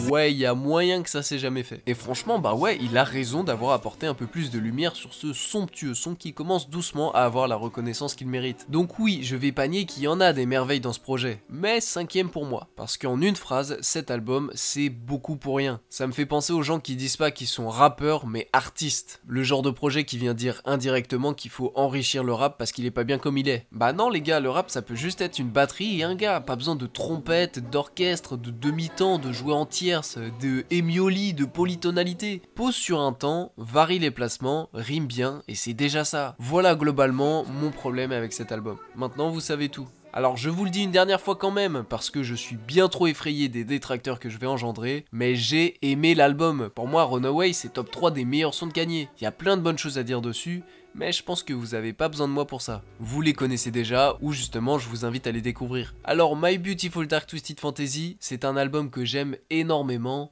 Ouais, il y a moyen que ça s'est jamais fait. Et franchement, il a raison d'avoir apporté un peu plus de lumière sur ce somptueux son qui commence doucement à avoir la reconnaissance qu'il mérite. Donc oui, je vais pas nier qu'il y en a des merveilles dans ce projet, mais 5e pour moi. Parce qu'en une phrase, cet album, c'est beaucoup pour rien. Ça me fait penser aux gens qui disent pas qu'ils sont rappeurs, mais artistes. Le genre de projet qui vient dire indirectement qu'il faut enrichir le rap parce qu'il est pas bien comme il est. Bah non les gars, le rap ça peut juste être une batterie et un gars, pas besoin de trompette, d'orchestre, de demi-temps, de jouer en tierce, de émioli, de polytonalité. Pose sur un temps, varie les placements, rime bien et c'est déjà ça. Voilà globalement mon problème avec cet album. Maintenant vous savez tout. Alors je vous le dis une dernière fois quand même, parce que je suis bien trop effrayé des détracteurs que je vais engendrer, mais j'ai aimé l'album. Pour moi, Runaway c'est top 3 des meilleurs sons de Kanye. Il y a plein de bonnes choses à dire dessus, mais je pense que vous avez pas besoin de moi pour ça. Vous les connaissez déjà, ou justement je vous invite à les découvrir. Alors My Beautiful Dark Twisted Fantasy, c'est un album que j'aime énormément,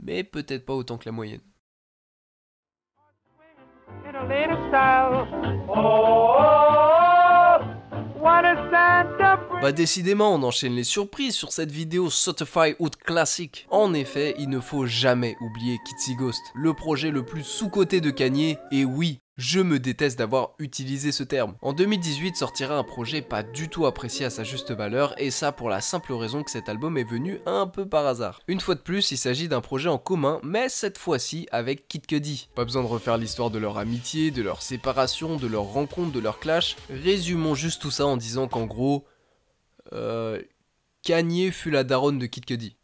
mais peut-être pas autant que la moyenne. Décidément, on enchaîne les surprises sur cette vidéo Certified Hood Classic. En effet, il ne faut jamais oublier Kitsy Ghost, le projet le plus sous-coté de Kanye, et oui, je me déteste d'avoir utilisé ce terme. En 2018 sortira un projet pas du tout apprécié à sa juste valeur, et ça pour la simple raison que cet album est venu un peu par hasard. Une fois de plus, il s'agit d'un projet en commun, mais cette fois-ci avec Kid Cudi. Pas besoin de refaire l'histoire de leur amitié, de leur séparation, de leur rencontre, de leur clash. Résumons juste tout ça en disant qu'en gros, Kanye fut la daronne de Kid Cudi.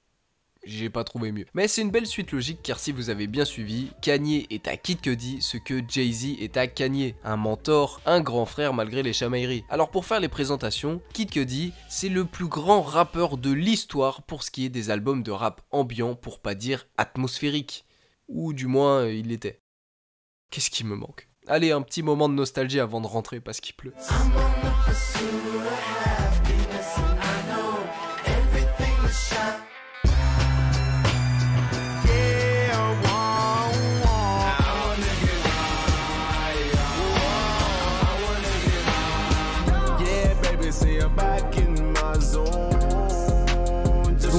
J'ai pas trouvé mieux. Mais c'est une belle suite logique car si vous avez bien suivi, Kanye est à Kid Cudi ce que Jay-Z est à Kanye. Un mentor, un grand frère malgré les chamailleries. Alors pour faire les présentations, Kid Cudi, c'est le plus grand rappeur de l'histoire pour ce qui est des albums de rap ambiant, pour pas dire atmosphérique. Ou du moins, il l'était. Qu'est-ce qui me manque? Allez, un petit moment de nostalgie avant de rentrer parce qu'il pleut.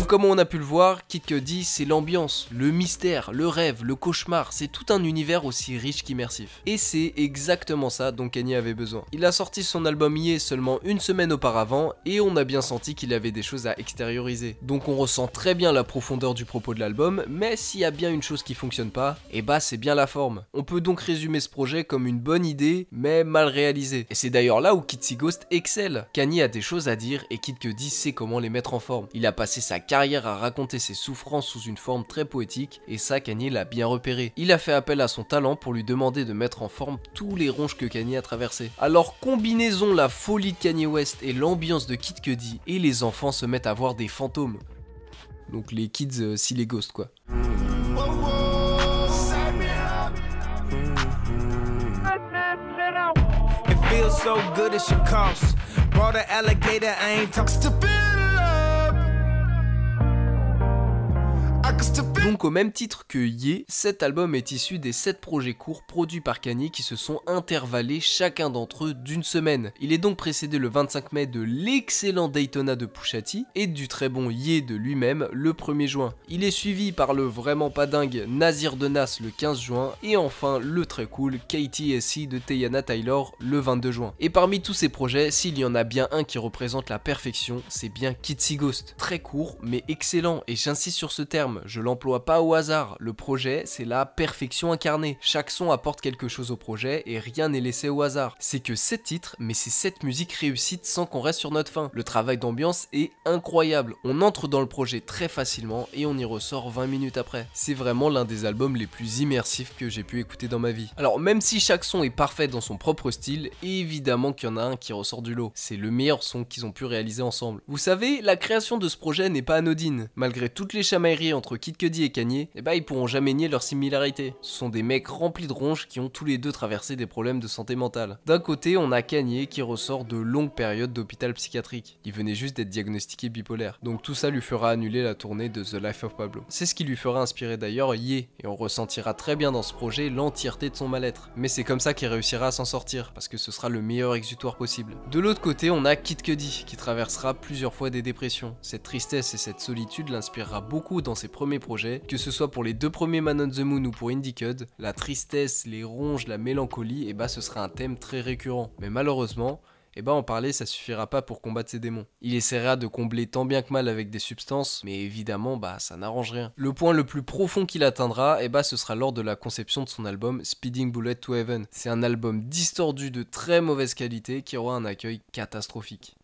comme on a pu le voir, Kid Cudi c'est l'ambiance, le mystère, le rêve, le cauchemar, c'est tout un univers aussi riche qu'immersif. Et c'est exactement ça dont Kanye avait besoin. Il a sorti son album Ye seulement une semaine auparavant et on a bien senti qu'il avait des choses à extérioriser. Donc on ressent très bien la profondeur du propos de l'album, mais s'il y a bien une chose qui fonctionne pas, et bah c'est bien la forme. On peut donc résumer ce projet comme une bonne idée, mais mal réalisée. Et c'est d'ailleurs là où Kitsy Ghost excelle. Kanye a des choses à dire et Kid Cudi sait comment les mettre en forme. Il a passé sa carrière à raconter ses souffrances sous une forme très poétique, et ça Kanye l'a bien repéré. Il a fait appel à son talent pour lui demander de mettre en forme tous les ronges que Kanye a traversés. Alors combinaison la folie de Kanye West et l'ambiance de Kid Cudi, et les enfants se mettent à voir des fantômes. Donc les kids, si les ghosts quoi. Feels so good it should cost. Brought an alligator, I ain't talking to build up. I can still build. Donc au même titre que Ye, cet album est issu des 7 projets courts produits par Kanye qui se sont intervallés chacun d'entre eux d'une semaine. Il est donc précédé le 25 mai de l'excellent Daytona de Pusha T et du très bon Ye de lui-même le 1er juin. Il est suivi par le vraiment pas dingue Nasir de Nas le 15 juin et enfin le très cool KTSC de Teyana Taylor le 22 juin. Et parmi tous ces projets, s'il y en a bien un qui représente la perfection, c'est bien Kitsy Ghost. Très court mais excellent, et j'insiste sur ce terme, je l'emploie pas au hasard. Le projet, c'est la perfection incarnée. Chaque son apporte quelque chose au projet et rien n'est laissé au hasard. C'est que 7 titres, mais c'est 7 musiques réussites sans qu'on reste sur notre faim. Le travail d'ambiance est incroyable. On entre dans le projet très facilement et on y ressort 20 minutes après. C'est vraiment l'un des albums les plus immersifs que j'ai pu écouter dans ma vie. Alors même si chaque son est parfait dans son propre style, évidemment qu'il y en a un qui ressort du lot. C'est le meilleur son qu'ils ont pu réaliser ensemble. Vous savez, la création de ce projet n'est pas anodine. Malgré toutes les chamailleries entre Kid Cudi et Kanye, ils pourront jamais nier leur similarité. Ce sont des mecs remplis de ronges qui ont tous les deux traversé des problèmes de santé mentale. D'un côté, on a Kanye qui ressort de longues périodes d'hôpital psychiatrique. Il venait juste d'être diagnostiqué bipolaire. Donc tout ça lui fera annuler la tournée de The Life of Pablo. C'est ce qui lui fera inspirer d'ailleurs Ye, et on ressentira très bien dans ce projet l'entièreté de son mal-être. Mais c'est comme ça qu'il réussira à s'en sortir, parce que ce sera le meilleur exutoire possible. De l'autre côté, on a Kid Cudi, qui traversera plusieurs fois des dépressions. Cette tristesse et cette solitude l'inspirera beaucoup dans ses premiers projets, que ce soit pour les 2 premiers Man on the Moon ou pour Indicud. La tristesse, les ronges, la mélancolie, ce sera un thème très récurrent. Mais malheureusement, en parler ça suffira pas pour combattre ses démons. Il essaiera de combler tant bien que mal avec des substances, mais évidemment ça n'arrange rien. Le point le plus profond qu'il atteindra, ce sera lors de la conception de son album Speeding Bullet to Heaven. C'est un album distordu de très mauvaise qualité qui aura un accueil catastrophique.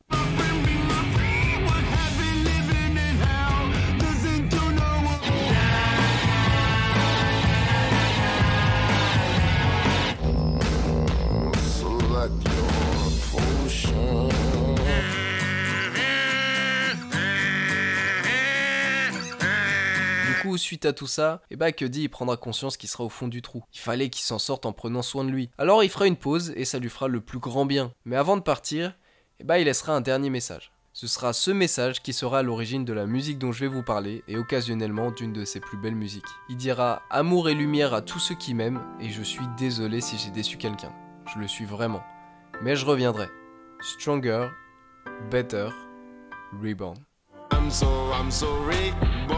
Suite à tout ça, Cudi il prendra conscience qu'il sera au fond du trou. Il fallait qu'il s'en sorte en prenant soin de lui. Alors il fera une pause et ça lui fera le plus grand bien. Mais avant de partir, il laissera un dernier message. Ce sera ce message qui sera à l'origine de la musique dont je vais vous parler et occasionnellement d'une de ses plus belles musiques. Il dira « Amour et lumière à tous ceux qui m'aiment et je suis désolé si j'ai déçu quelqu'un. Je le suis vraiment. Mais je reviendrai. Stronger, better, reborn. » I'm so reborn.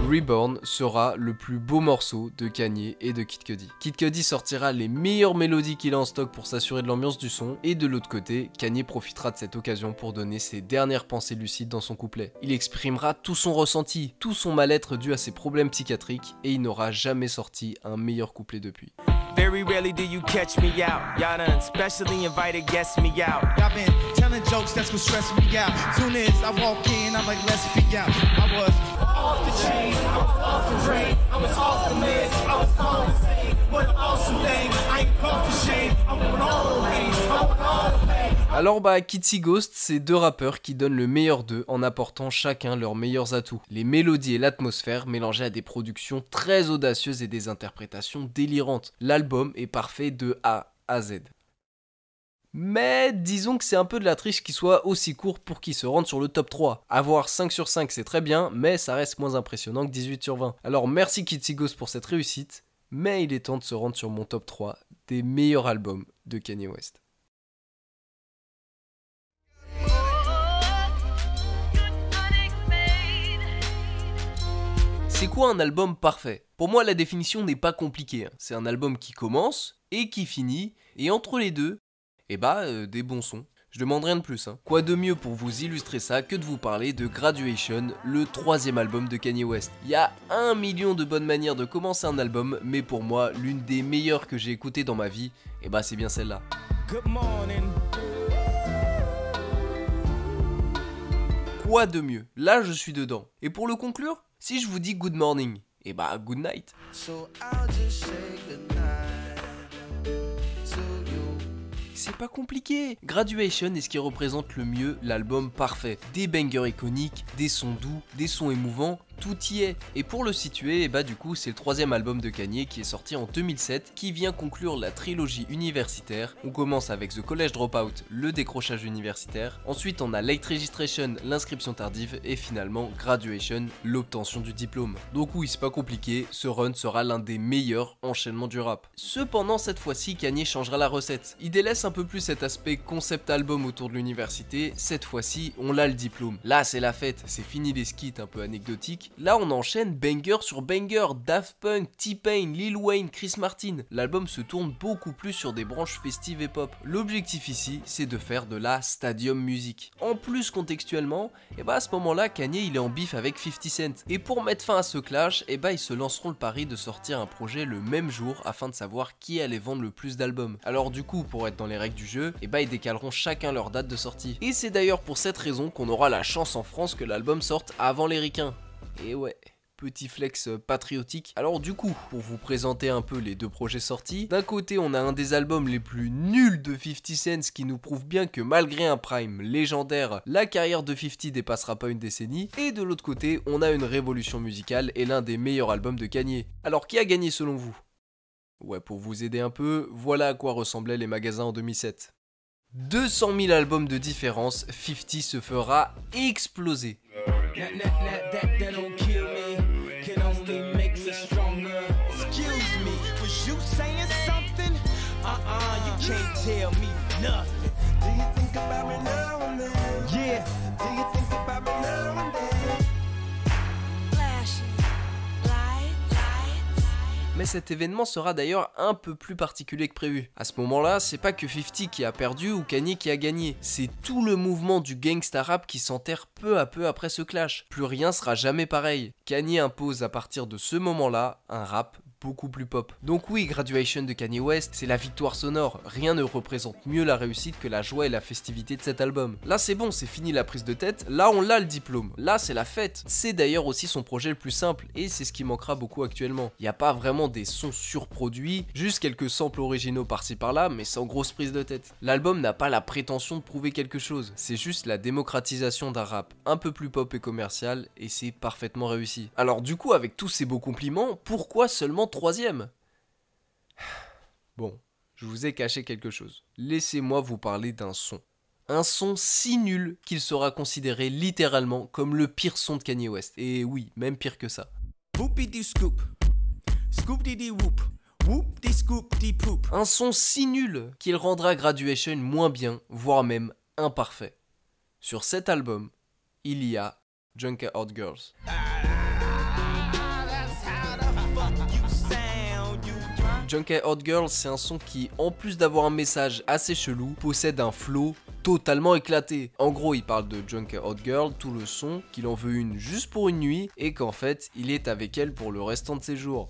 Reborn sera le plus beau morceau de Kanye et de Kid Cudi. Kid Cudi sortira les meilleures mélodies qu'il a en stock pour s'assurer de l'ambiance du son, et de l'autre côté, Kanye profitera de cette occasion pour donner ses dernières pensées lucides dans son couplet. Il exprimera tout son ressenti, tout son mal-être dû à ses problèmes psychiatriques, et il n'aura jamais sorti un meilleur couplet depuis. Very rarely do you catch me out. Y'all done specially invited guests me out. Y'all been telling jokes that's gonna stress me out. Soon as I walk in, I'm like, let's be out. I was off the chain, I was off the drain, I was off the meds, I was gone insane. What an awesome thing, I ain't caught the shame. I want all the pain, I want all the pain. Alors Kitsy Ghost, c'est 2 rappeurs qui donnent le meilleur d'eux en apportant chacun leurs meilleurs atouts. Les mélodies et l'atmosphère mélangées à des productions très audacieuses et des interprétations délirantes. L'album est parfait de A à Z. Mais disons que c'est un peu de la triche qu'il soit aussi court pour qu'il se rende sur le top 3. Avoir 5 sur 5 c'est très bien, mais ça reste moins impressionnant que 18 sur 20. Alors merci Kitsy Ghost pour cette réussite, mais il est temps de se rendre sur mon top 3 des meilleurs albums de Kanye West. C'est quoi un album parfait? Pour moi, la définition n'est pas compliquée. C'est un album qui commence et qui finit, et entre les deux, des bons sons. Je demande rien de plus. Quoi de mieux pour vous illustrer ça que de vous parler de Graduation, le 3e album de Kanye West. Il y a 1 million de bonnes manières de commencer un album, mais pour moi, l'une des meilleures que j'ai écoutées dans ma vie, c'est bien celle-là. Good morning. Quoi de mieux? Là, je suis dedans. Et pour le conclure, si je vous dis good morning, good night. So I'll just say goodnight to you. C'est pas compliqué. Graduation est ce qui représente le mieux l'album parfait. Des bangers iconiques, des sons doux, des sons émouvants, tout y est. Et pour le situer, du coup c'est le 3e album de Kanye qui est sorti en 2007, qui vient conclure la trilogie universitaire. On commence avec The College Dropout, le décrochage universitaire. Ensuite on a Late Registration, l'inscription tardive, et finalement Graduation, l'obtention du diplôme. Donc oui, c'est pas compliqué, ce run sera l'un des meilleurs enchaînements du rap. Cependant cette fois-ci, Kanye changera la recette. Il délaisse un peu plus cet aspect concept album autour de l'université. Cette fois-ci, on a le diplôme. Là c'est la fête, c'est fini les skits un peu anecdotiques. Là on enchaîne banger sur banger, Daft Punk, T-Pain, Lil Wayne, Chris Martin. L'album se tourne beaucoup plus sur des branches festives et pop. L'objectif ici, c'est de faire de la stadium music. En plus contextuellement, à ce moment-là, Kanye il est en bif avec 50 Cent. Et pour mettre fin à ce clash, ils se lanceront le pari de sortir un projet le même jour afin de savoir qui allait vendre le plus d'albums. Alors du coup, pour être dans les règles du jeu, ils décaleront chacun leur date de sortie. Et c'est d'ailleurs pour cette raison qu'on aura la chance en France que l'album sorte avant les ricains. Et ouais, petit flex patriotique. Alors du coup, pour vous présenter un peu les deux projets sortis, d'un côté on a un des albums les plus nuls de 50 Cent qui nous prouve bien que malgré un prime légendaire, la carrière de 50 dépassera pas une décennie, et de l'autre côté on a une révolution musicale et l'un des meilleurs albums de Kanye. Alors qui a gagné selon vous? Ouais, pour vous aider un peu, voilà à quoi ressemblaient les magasins en 2007. 200 000 albums de différence, 50 se fera exploser. That don't kill me, can only make me stronger. Excuse me, was you saying something? You can't tell me nothing. Do you think about me now and then? Yeah. Do you think about me now and then? Mais cet événement sera d'ailleurs un peu plus particulier que prévu. À ce moment-là, c'est pas que 50 qui a perdu ou Kanye qui a gagné, c'est tout le mouvement du gangsta rap qui s'enterre peu à peu après ce clash. Plus rien sera jamais pareil. Kanye impose à partir de ce moment-là un rap beaucoup plus pop. Donc oui, Graduation de Kanye West, c'est la victoire sonore. Rien ne représente mieux la réussite que la joie et la festivité de cet album. Là c'est bon, c'est fini la prise de tête, là on a le diplôme, là c'est la fête. C'est d'ailleurs aussi son projet le plus simple, et c'est ce qui manquera beaucoup actuellement. Il n'y a pas vraiment des sons surproduits, juste quelques samples originaux par-ci par-là, mais sans grosse prise de tête. L'album n'a pas la prétention de prouver quelque chose, c'est juste la démocratisation d'un rap, un peu plus pop et commercial, et c'est parfaitement réussi. Alors du coup, avec tous ces beaux compliments, pourquoi seulement 3e? Bon, je vous ai caché quelque chose. Laissez-moi vous parler d'un son. Un son si nul qu'il sera considéré littéralement comme le pire son de Kanye West. Et oui, même pire que ça. Whoopity-scoop, scoop-dee-dee-whoop, whoop-dee-scoop-dee-poop. Un son si nul qu'il rendra Graduation moins bien, voire même imparfait. Sur cet album, il y a Junkie Hot Girls. Junkie Hot Girls, c'est un son qui, en plus d'avoir un message assez chelou, possède un flow totalement éclaté. En gros, il parle de Junkie Hot Girl, tout le son, qu'il en veut une juste pour une nuit, et qu'en fait, il est avec elle pour le restant de ses jours.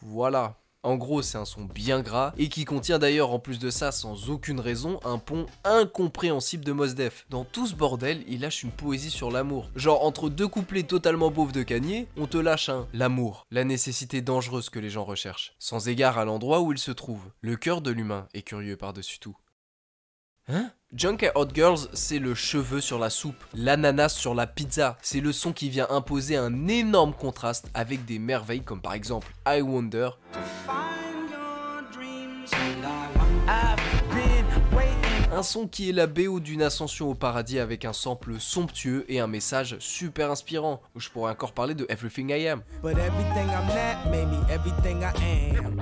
Voilà. En gros, c'est un son bien gras, et qui contient d'ailleurs, en plus de ça, sans aucune raison, un pont incompréhensible de Mos Def. Dans tout ce bordel, il lâche une poésie sur l'amour. Genre, entre deux couplets totalement beaufs de Kanye, on te lâche un l'amour, la nécessité dangereuse que les gens recherchent, sans égard à l'endroit où il se trouve. Le cœur de l'humain est curieux par-dessus tout. Hein? Junkie Hot Girls, c'est le cheveu sur la soupe, l'ananas sur la pizza. C'est le son qui vient imposer un énorme contraste avec des merveilles comme par exemple I Wonder, Un son qui est la BO d'une ascension au paradis avec un sample somptueux et un message super inspirant, où je pourrais encore parler de Everything I Am. But everything I'm not made me everything I am.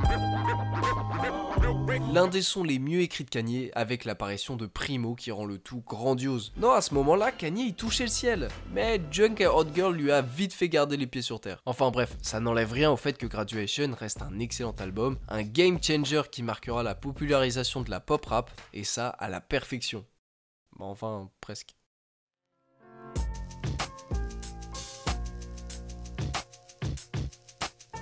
L'un des sons les mieux écrits de Kanye avec l'apparition de Primo qui rend le tout grandiose. Non, à ce moment-là, Kanye il touchait le ciel, mais Junk et Hot Girl lui a vite fait garder les pieds sur terre. Enfin bref, ça n'enlève rien au fait que Graduation reste un excellent album, un game changer qui marquera la popularisation de la pop rap, et ça à la perfection. Bon, enfin, presque.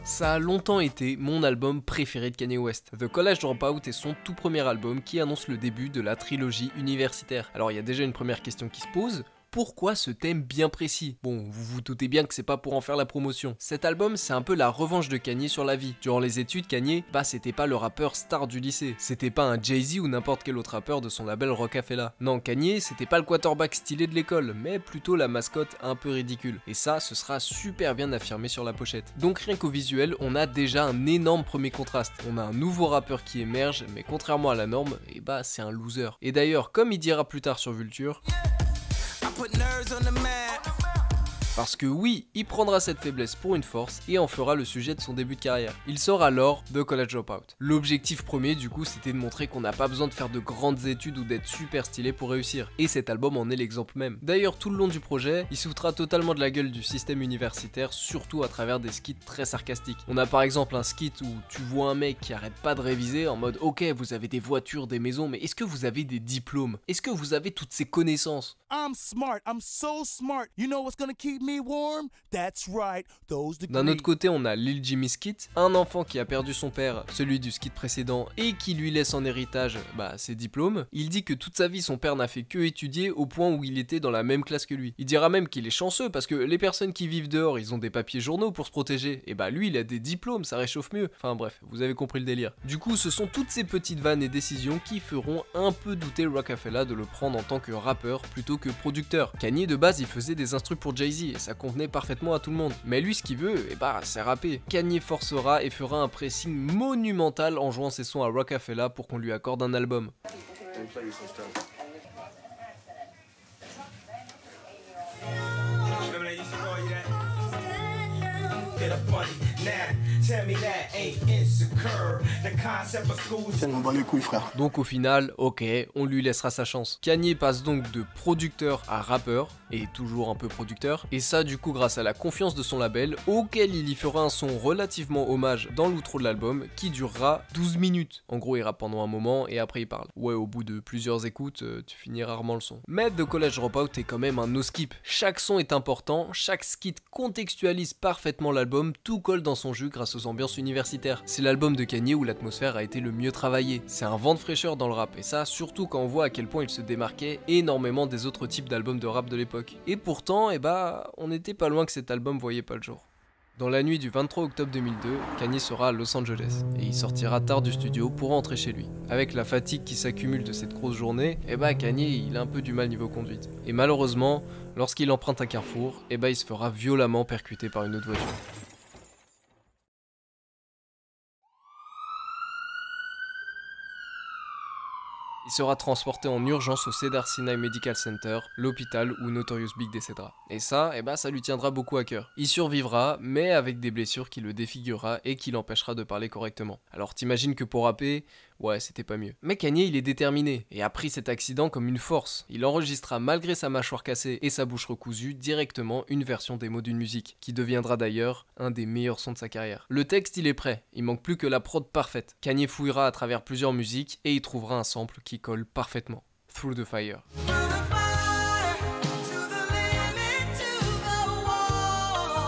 Ça a longtemps été mon album préféré de Kanye West. The College Dropout est son tout premier album qui annonce le début de la trilogie universitaire. Alors il y a déjà une première question qui se pose. Pourquoi ce thème bien précis? Bon, vous vous doutez bien que c'est pas pour en faire la promotion. Cet album, c'est un peu la revanche de Kanye sur la vie. Durant les études, Kanye, c'était pas le rappeur star du lycée. C'était pas un Jay-Z ou n'importe quel autre rappeur de son label Rockefeller. Non, Kanye, c'était pas le quarterback stylé de l'école, mais plutôt la mascotte un peu ridicule. Et ça, ce sera super bien affirmé sur la pochette. Donc rien qu'au visuel, on a déjà un énorme premier contraste. On a un nouveau rappeur qui émerge, mais contrairement à la norme, c'est un loser. Et d'ailleurs, comme il dira plus tard sur Vulture, parce que oui, il prendra cette faiblesse pour une force et en fera le sujet de son début de carrière. Il sort alors The College Dropout. L'objectif premier du coup c'était de montrer qu'on n'a pas besoin de faire de grandes études ou d'être super stylé pour réussir. Et cet album en est l'exemple même. D'ailleurs tout le long du projet, il se foutra totalement de la gueule du système universitaire, surtout à travers des skits très sarcastiques. On a par exemple un skit où tu vois un mec qui arrête pas de réviser en mode ok vous avez des voitures, des maisons, mais est-ce que vous avez des diplômes? Est-ce que vous avez toutes ces connaissances? I'm smart, I'm so smart. You know what's gonna keep me warm? That's right, those degrees. D'un autre côté, on a Lil Jimmy Skit, un enfant qui a perdu son père, celui du skit précédent, et qui lui laisse en héritage ses diplômes. Il dit que toute sa vie, son père n'a fait que étudier au point où il était dans la même classe que lui. Il dira même qu'il est chanceux parce que les personnes qui vivent dehors, ils ont des papiers journaux pour se protéger. Et lui, il a des diplômes, ça réchauffe mieux. Enfin bref, vous avez compris le délire. Du coup, ce sont toutes ces petites vannes et décisions qui feront un peu douter Rockefeller de le prendre en tant que rappeur plutôt que producteur. Kanye de base, il faisait des instrus pour Jay-Z et ça convenait parfaitement à tout le monde. Mais lui, ce qu'il veut, c'est rapper. Kanye forcera et fera un pressing monumental en jouant ses sons à Rockefeller pour qu'on lui accorde un album. Donc au final, ok, on lui laissera sa chance. Kanye passe donc de producteur à rappeur, et toujours un peu producteur, et ça du coup grâce à la confiance de son label, auquel il y fera un son relativement hommage dans l'outro de l'album, qui durera 12 minutes. En gros il rappe pendant un moment, et après il parle. Ouais, au bout de plusieurs écoutes, tu finis rarement le son. Mais The College Dropout est quand même un no-skip. Chaque son est important, chaque skit contextualise parfaitement l'album, tout colle dans son jus grâce aux ambiances universitaires. C'est l'album de Kanye où l'atmosphère a été le mieux travaillée. C'est un vent de fraîcheur dans le rap, et ça surtout quand on voit à quel point il se démarquait énormément des autres types d'albums de rap de l'époque. Et pourtant, on n'était pas loin que cet album voyait pas le jour. Dans la nuit du 23 octobre 2002, Kanye sera à Los Angeles, et il sortira tard du studio pour rentrer chez lui. Avec la fatigue qui s'accumule de cette grosse journée, Kanye il a un peu du mal niveau conduite. Et malheureusement, lorsqu'il emprunte un carrefour, il se fera violemment percuter par une autre voiture. Il sera transporté en urgence au Cedars-Sinai Medical Center, l'hôpital où Notorious Big décédera. Et ça, ça lui tiendra beaucoup à cœur. Il survivra, mais avec des blessures qui le défigurera et qui l'empêchera de parler correctement. Alors t'imagines que pour rapper, ouais, c'était pas mieux. Mais Kanye, il est déterminé et a pris cet accident comme une force. Il enregistra malgré sa mâchoire cassée et sa bouche recousue directement une version démo d'une musique, qui deviendra d'ailleurs un des meilleurs sons de sa carrière. Le texte, il est prêt, il manque plus que la prod parfaite. Kanye fouillera à travers plusieurs musiques et il trouvera un sample qui colle parfaitement. Through the Fire.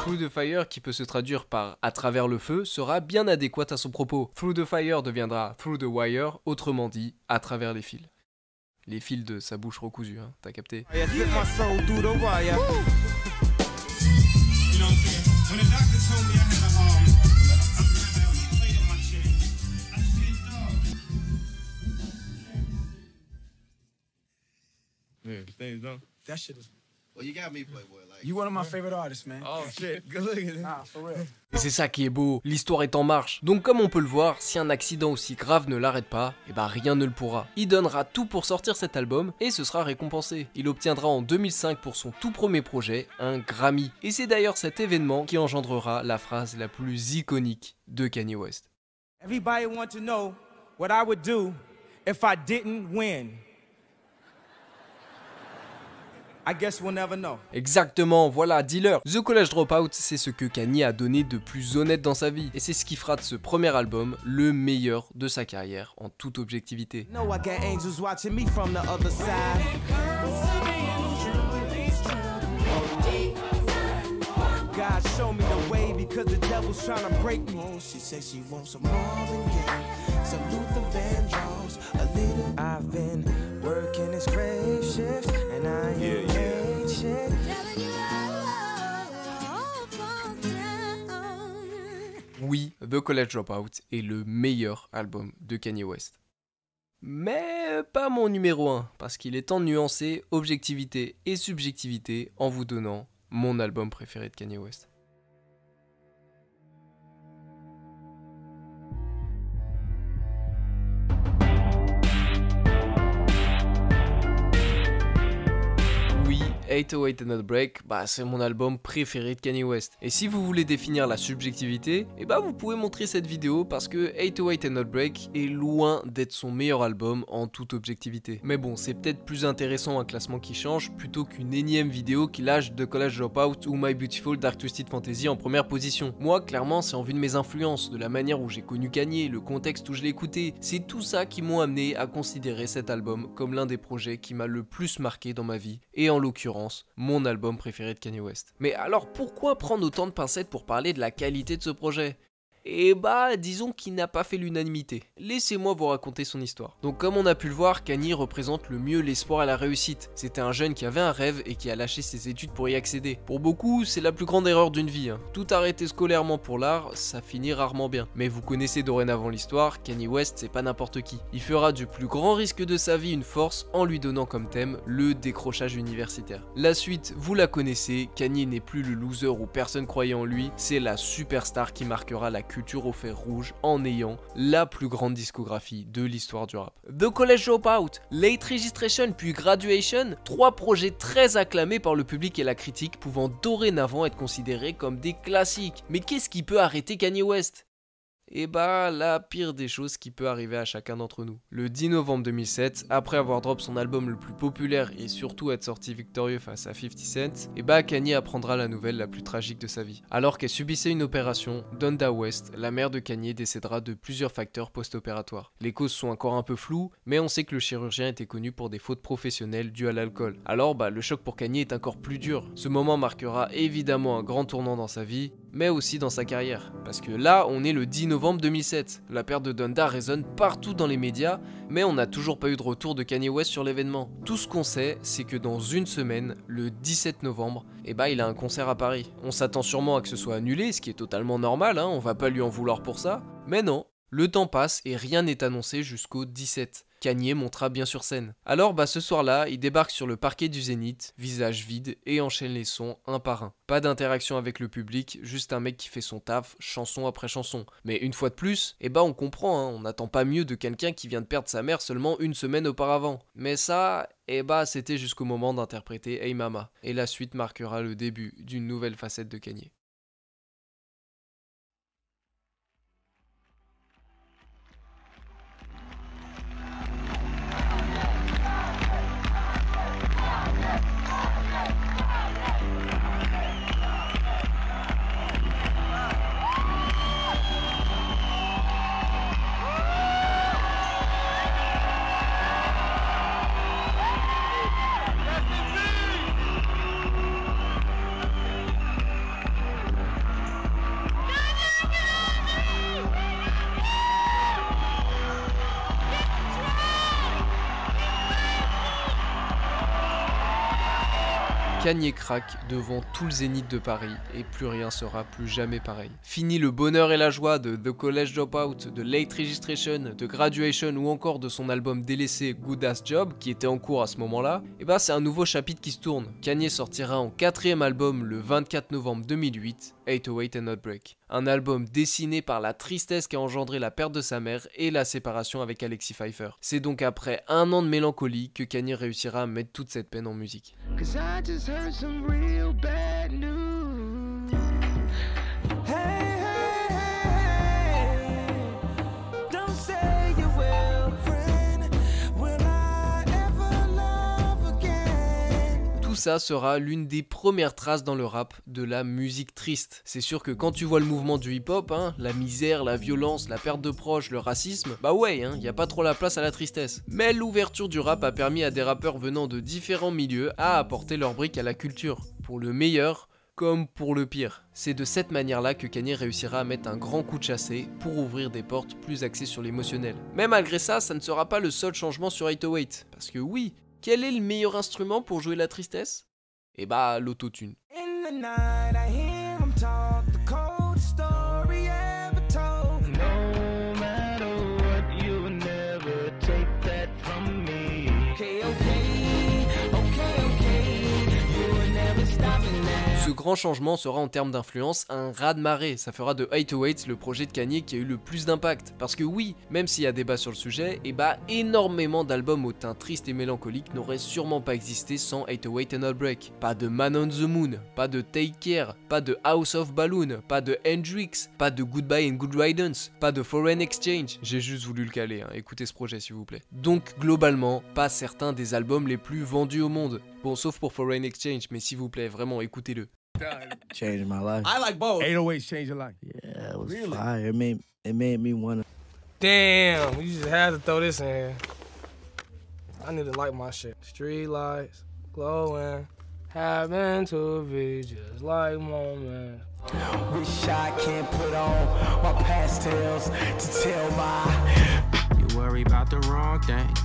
Through the Fire, qui peut se traduire par à travers le feu, sera bien adéquate à son propos. Through the Fire deviendra Through the Wire, autrement dit, à travers les fils. Les fils de sa bouche recousue, hein, t'as capté? That shit is Well, you got me, Playboy. Like, You one of my favorite artists, man. oh shit, good looking. Nah, for real. Et c'est ça qui est beau, l'histoire est en marche. Donc comme on peut le voir, si un accident aussi grave ne l'arrête pas, et bah rien ne le pourra. Il donnera tout pour sortir cet album et ce sera récompensé. Il obtiendra en 2005 pour son tout premier projet un Grammy. Et c'est d'ailleurs cet événement qui engendrera la phrase la plus iconique de Kanye West. Everybody want to know what I would do if I didn't win. I guess we'll never know. Exactement, voilà, dealer. The College Dropout, c'est ce que Kanye a donné de plus honnête dans sa vie. Et c'est ce qui fera de ce premier album le meilleur de sa carrière en toute objectivité. No, I got angels watching me from the other side. God show me the way because the devil's trying to break me. She says she wants some Marvin Gaye, some Luther Vandross, a little. I've been working this grave shift and I ain't made shit. Oui, The College Dropout est le meilleur album de Kanye West. Mais pas mon numéro 1, parce qu'il est temps de nuancer objectivité et subjectivité en vous donnant mon album préféré de Kanye West. Oui, 808 and Not Break, c'est mon album préféré de Kanye West. Et si vous voulez définir la subjectivité, vous pouvez montrer cette vidéo parce que 808 and Not Break est loin d'être son meilleur album en toute objectivité. Mais bon, c'est peut-être plus intéressant un classement qui change plutôt qu'une énième vidéo qui lâche The College Dropout ou My Beautiful Dark Twisted Fantasy en première position. Moi, clairement, c'est en vue de mes influences, de la manière où j'ai connu Kanye, le contexte où je l'ai écouté. C'est tout ça qui m'ont amené à considérer cet album comme l'un des projets qui m'a le plus marqué dans ma vie, et en l'occurrence, mon album préféré de Kanye West. Mais alors pourquoi prendre autant de pincettes pour parler de la qualité de ce projet ? Disons qu'il n'a pas fait l'unanimité. Laissez-moi vous raconter son histoire. Donc comme on a pu le voir, Kanye représente le mieux l'espoir et la réussite. C'était un jeune qui avait un rêve et qui a lâché ses études pour y accéder. Pour beaucoup, c'est la plus grande erreur d'une vie. Tout arrêter scolairement pour l'art, ça finit rarement bien. Mais vous connaissez dorénavant l'histoire, Kanye West c'est pas n'importe qui. Il fera du plus grand risque de sa vie une force en lui donnant comme thème le décrochage universitaire. La suite, vous la connaissez, Kanye n'est plus le loser où personne croyait en lui, c'est la superstar qui marquera la culture au fer rouge en ayant la plus grande discographie de l'histoire du rap. The College Dropout, Late Registration puis Graduation, 3 projets très acclamés par le public et la critique pouvant dorénavant être considérés comme des classiques. Mais qu'est-ce qui peut arrêter Kanye West ? La pire des choses qui peut arriver à chacun d'entre nous. Le 10 novembre 2007, après avoir drop son album le plus populaire et surtout être sorti victorieux face à 50 Cent, Kanye apprendra la nouvelle la plus tragique de sa vie. Alors qu'elle subissait une opération, Donda West, la mère de Kanye, décédera de plusieurs facteurs post-opératoires. Les causes sont encore un peu floues, mais on sait que le chirurgien était connu pour des fautes professionnelles dues à l'alcool. Alors le choc pour Kanye est encore plus dur. Ce moment marquera évidemment un grand tournant dans sa vie, mais aussi dans sa carrière. Parce que là, on est le 10 novembre 2007. La perte de Donda résonne partout dans les médias, mais on n'a toujours pas eu de retour de Kanye West sur l'événement. Tout ce qu'on sait, c'est que dans une semaine, le 17 novembre, il a un concert à Paris. On s'attend sûrement à que ce soit annulé, ce qui est totalement normal, on va pas lui en vouloir pour ça. Mais non, le temps passe et rien n'est annoncé jusqu'au 17. Kanye montera bien sur scène. Alors ce soir-là, il débarque sur le parquet du Zénith, visage vide, et enchaîne les sons un par un. Pas d'interaction avec le public, juste un mec qui fait son taf, chanson après chanson. Mais une fois de plus, on comprend, on n'attend pas mieux de quelqu'un qui vient de perdre sa mère seulement une semaine auparavant. Mais ça, c'était jusqu'au moment d'interpréter Hey Mama. Et la suite marquera le début d'une nouvelle facette de Kanye. Kanye craque devant tout le zénith de Paris et plus rien sera plus jamais pareil. Fini le bonheur et la joie de The College Dropout, de Late Registration, de Graduation ou encore de son album délaissé Good Ass Job qui était en cours à ce moment-là, et bah c'est un nouveau chapitre qui se tourne. Kanye sortira en 4e album le 24 novembre 2008, 808 and Heartbreak. Un album dessiné par la tristesse qui a engendré la perte de sa mère et la séparation avec Alexis Pfeiffer. C'est donc après un an de mélancolie que Kanye réussira à mettre toute cette peine en musique. Cause I just heard some real bad news. Hey, hey, hey, don't say you will, friend. Will I ever love again? Tout ça sera l'une des premières traces dans le rap de la musique triste. C'est sûr que quand tu vois le mouvement du hip-hop, la misère, la violence, la perte de proches, le racisme, bah ouais, y a pas trop la place à la tristesse. Mais l'ouverture du rap a permis à des rappeurs venant de différents milieux à apporter leur brique à la culture, pour le meilleur comme pour le pire. C'est de cette manière-là que Kanye réussira à mettre un grand coup de chassé pour ouvrir des portes plus axées sur l'émotionnel. Mais malgré ça, ça ne sera pas le seul changement sur 808, parce que oui, quel est le meilleur instrument pour jouer la tristesse? Et bah, l'autotune. In the night, I hear him talk, the coldest story ever told. No matter what, you will never take that from me. Okay, you will never stop me now. Ce grand changement sera en termes d'influence un raz-de-marée. Ça fera de 808 le projet de Kanye qui a eu le plus d'impact. Parce que oui, même s'il y a débat sur le sujet, et bah énormément d'albums au teint triste et mélancolique n'auraient sûrement pas existé sans 808 and Heartbreak. Pas de Man on the Moon, pas de Take Care, pas de House of Balloon, pas de Hendrix, pas de Goodbye and Good Riddance, pas de Foreign Exchange. J'ai juste voulu le caler, écoutez ce projet s'il vous plaît. Donc globalement, pas certains des albums les plus vendus au monde. Bon, sauf pour Foreign Exchange, mais s'il vous plaît, vraiment écoutez-le. Changed my life. I like both. 808 changed your life. Yeah, it was Really? fire. It made me wanna. Damn, you just had to throw this in here. I need to like my shit. Street lights, glowing, happen to be just like moments. Wish I can't put on my pastels to tell my. You worry about the wrong things.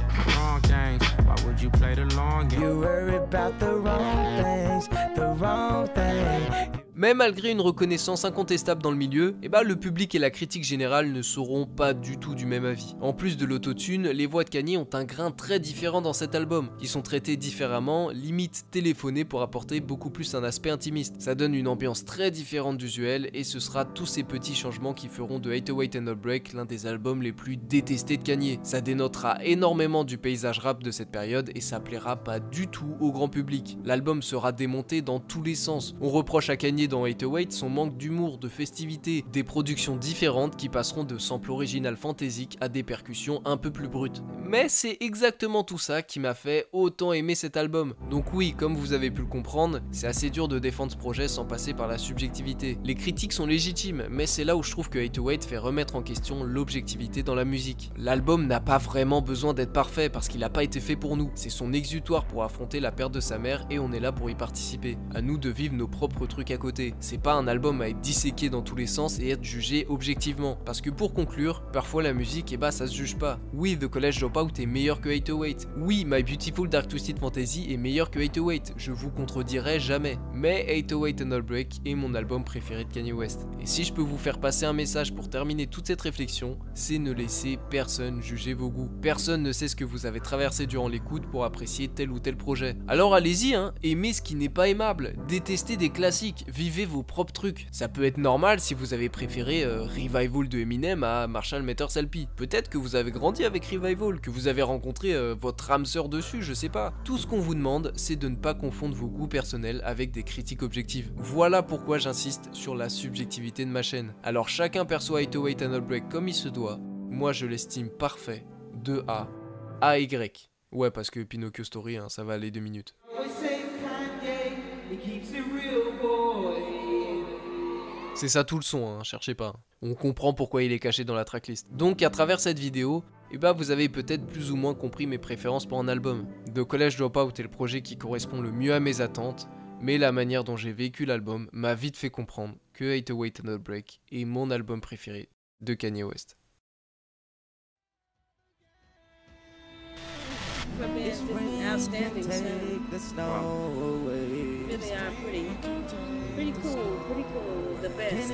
Why would you play the long game? You worry about the wrong things, the wrong things. Mais malgré une reconnaissance incontestable dans le milieu, le public et la critique générale ne seront pas du tout du même avis. En plus de l'autotune, les voix de Kanye ont un grain très différent dans cet album. Ils sont traités différemment, limite téléphonés pour apporter beaucoup plus un aspect intimiste. Ça donne une ambiance très différente d'usuel et ce sera tous ces petits changements qui feront de 808 and Heartbreak l'un des albums les plus détestés de Kanye. Ça dénotera énormément du paysage rap de cette période et ça plaira pas du tout au grand public. L'album sera démonté dans tous les sens. On reproche à Kanye dans 808 son manque d'humour, de festivité, des productions différentes qui passeront de samples original fantaisiques à des percussions un peu plus brutes. Mais c'est exactement tout ça qui m'a fait autant aimer cet album. Donc oui, comme vous avez pu le comprendre, c'est assez dur de défendre ce projet sans passer par la subjectivité. Les critiques sont légitimes, mais c'est là où je trouve que 808 fait remettre en question l'objectivité dans la musique. L'album n'a pas vraiment besoin d'être parfait parce qu'il n'a pas été fait pour nous. C'est son exutoire pour affronter la perte de sa mère et on est là pour y participer. À nous de vivre nos propres trucs à côté. C'est pas un album à être disséqué dans tous les sens et être jugé objectivement. Parce que pour conclure, parfois la musique, ça se juge pas. Oui, The College Dropout est meilleur que 808. Oui, My Beautiful Dark Twisted Fantasy est meilleur que 808. Je vous contredirai jamais. Mais 808 and Heartbreak est mon album préféré de Kanye West. Et si je peux vous faire passer un message pour terminer toute cette réflexion, c'est ne laissez personne juger vos goûts. Personne ne sait ce que vous avez traversé durant l'écoute pour apprécier tel ou tel projet. Alors allez-y, aimez ce qui n'est pas aimable. Détestez des classiques. Vivez vos propres trucs. Ça peut être normal si vous avez préféré Revival de Eminem à Marshall Mathers LP. Peut-être que vous avez grandi avec Revival, que vous avez rencontré votre âme sœur dessus, je sais pas. Tout ce qu'on vous demande, c'est de ne pas confondre vos goûts personnels avec des critiques objectives. Voilà pourquoi j'insiste sur la subjectivité de ma chaîne. Alors chacun perçoit 808 and Heartbreak comme il se doit. Moi je l'estime parfait. De A à Y. Ouais, parce que Pinocchio Story, ça va aller 2 minutes. C'est ça tout le son, cherchez pas. On comprend pourquoi il est caché dans la tracklist. Donc à travers cette vidéo, vous avez peut-être plus ou moins compris mes préférences pour un album. The College Dropout est le projet qui correspond le mieux à mes attentes, mais la manière dont j'ai vécu l'album m'a vite fait comprendre que 808 and Heartbreak est mon album préféré de Kanye West. Outstanding. Take the snow away. really are pretty cool, the best.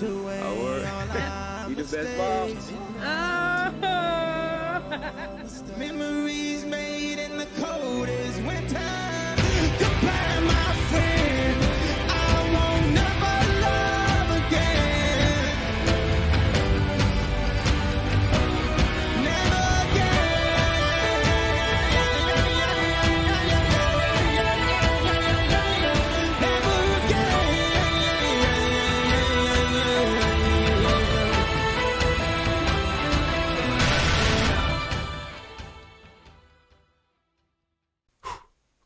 Oh, word. You the best, Bob? Memories made in the coldest winter. Goodbye, my friend. I won't never love again. Never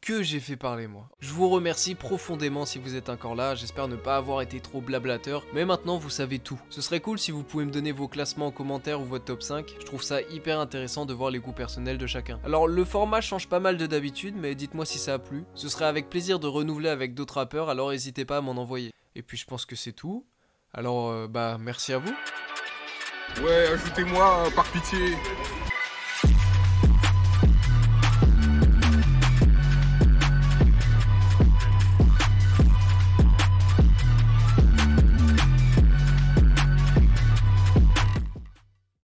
Que j'ai fait parler moi. Je vous remercie profondément si vous êtes encore là, j'espère ne pas avoir été trop blablateur, mais maintenant vous savez tout. Ce serait cool si vous pouvez me donner vos classements en commentaire ou votre top 5, je trouve ça hyper intéressant de voir les goûts personnels de chacun. Alors le format change pas mal de d'habitude, mais dites-moi si ça a plu. Ce serait avec plaisir de renouveler avec d'autres rappeurs, alors n'hésitez pas à m'en envoyer. Et puis je pense que c'est tout, alors bah merci à vous. Ouais, ajoutez-moi par pitié.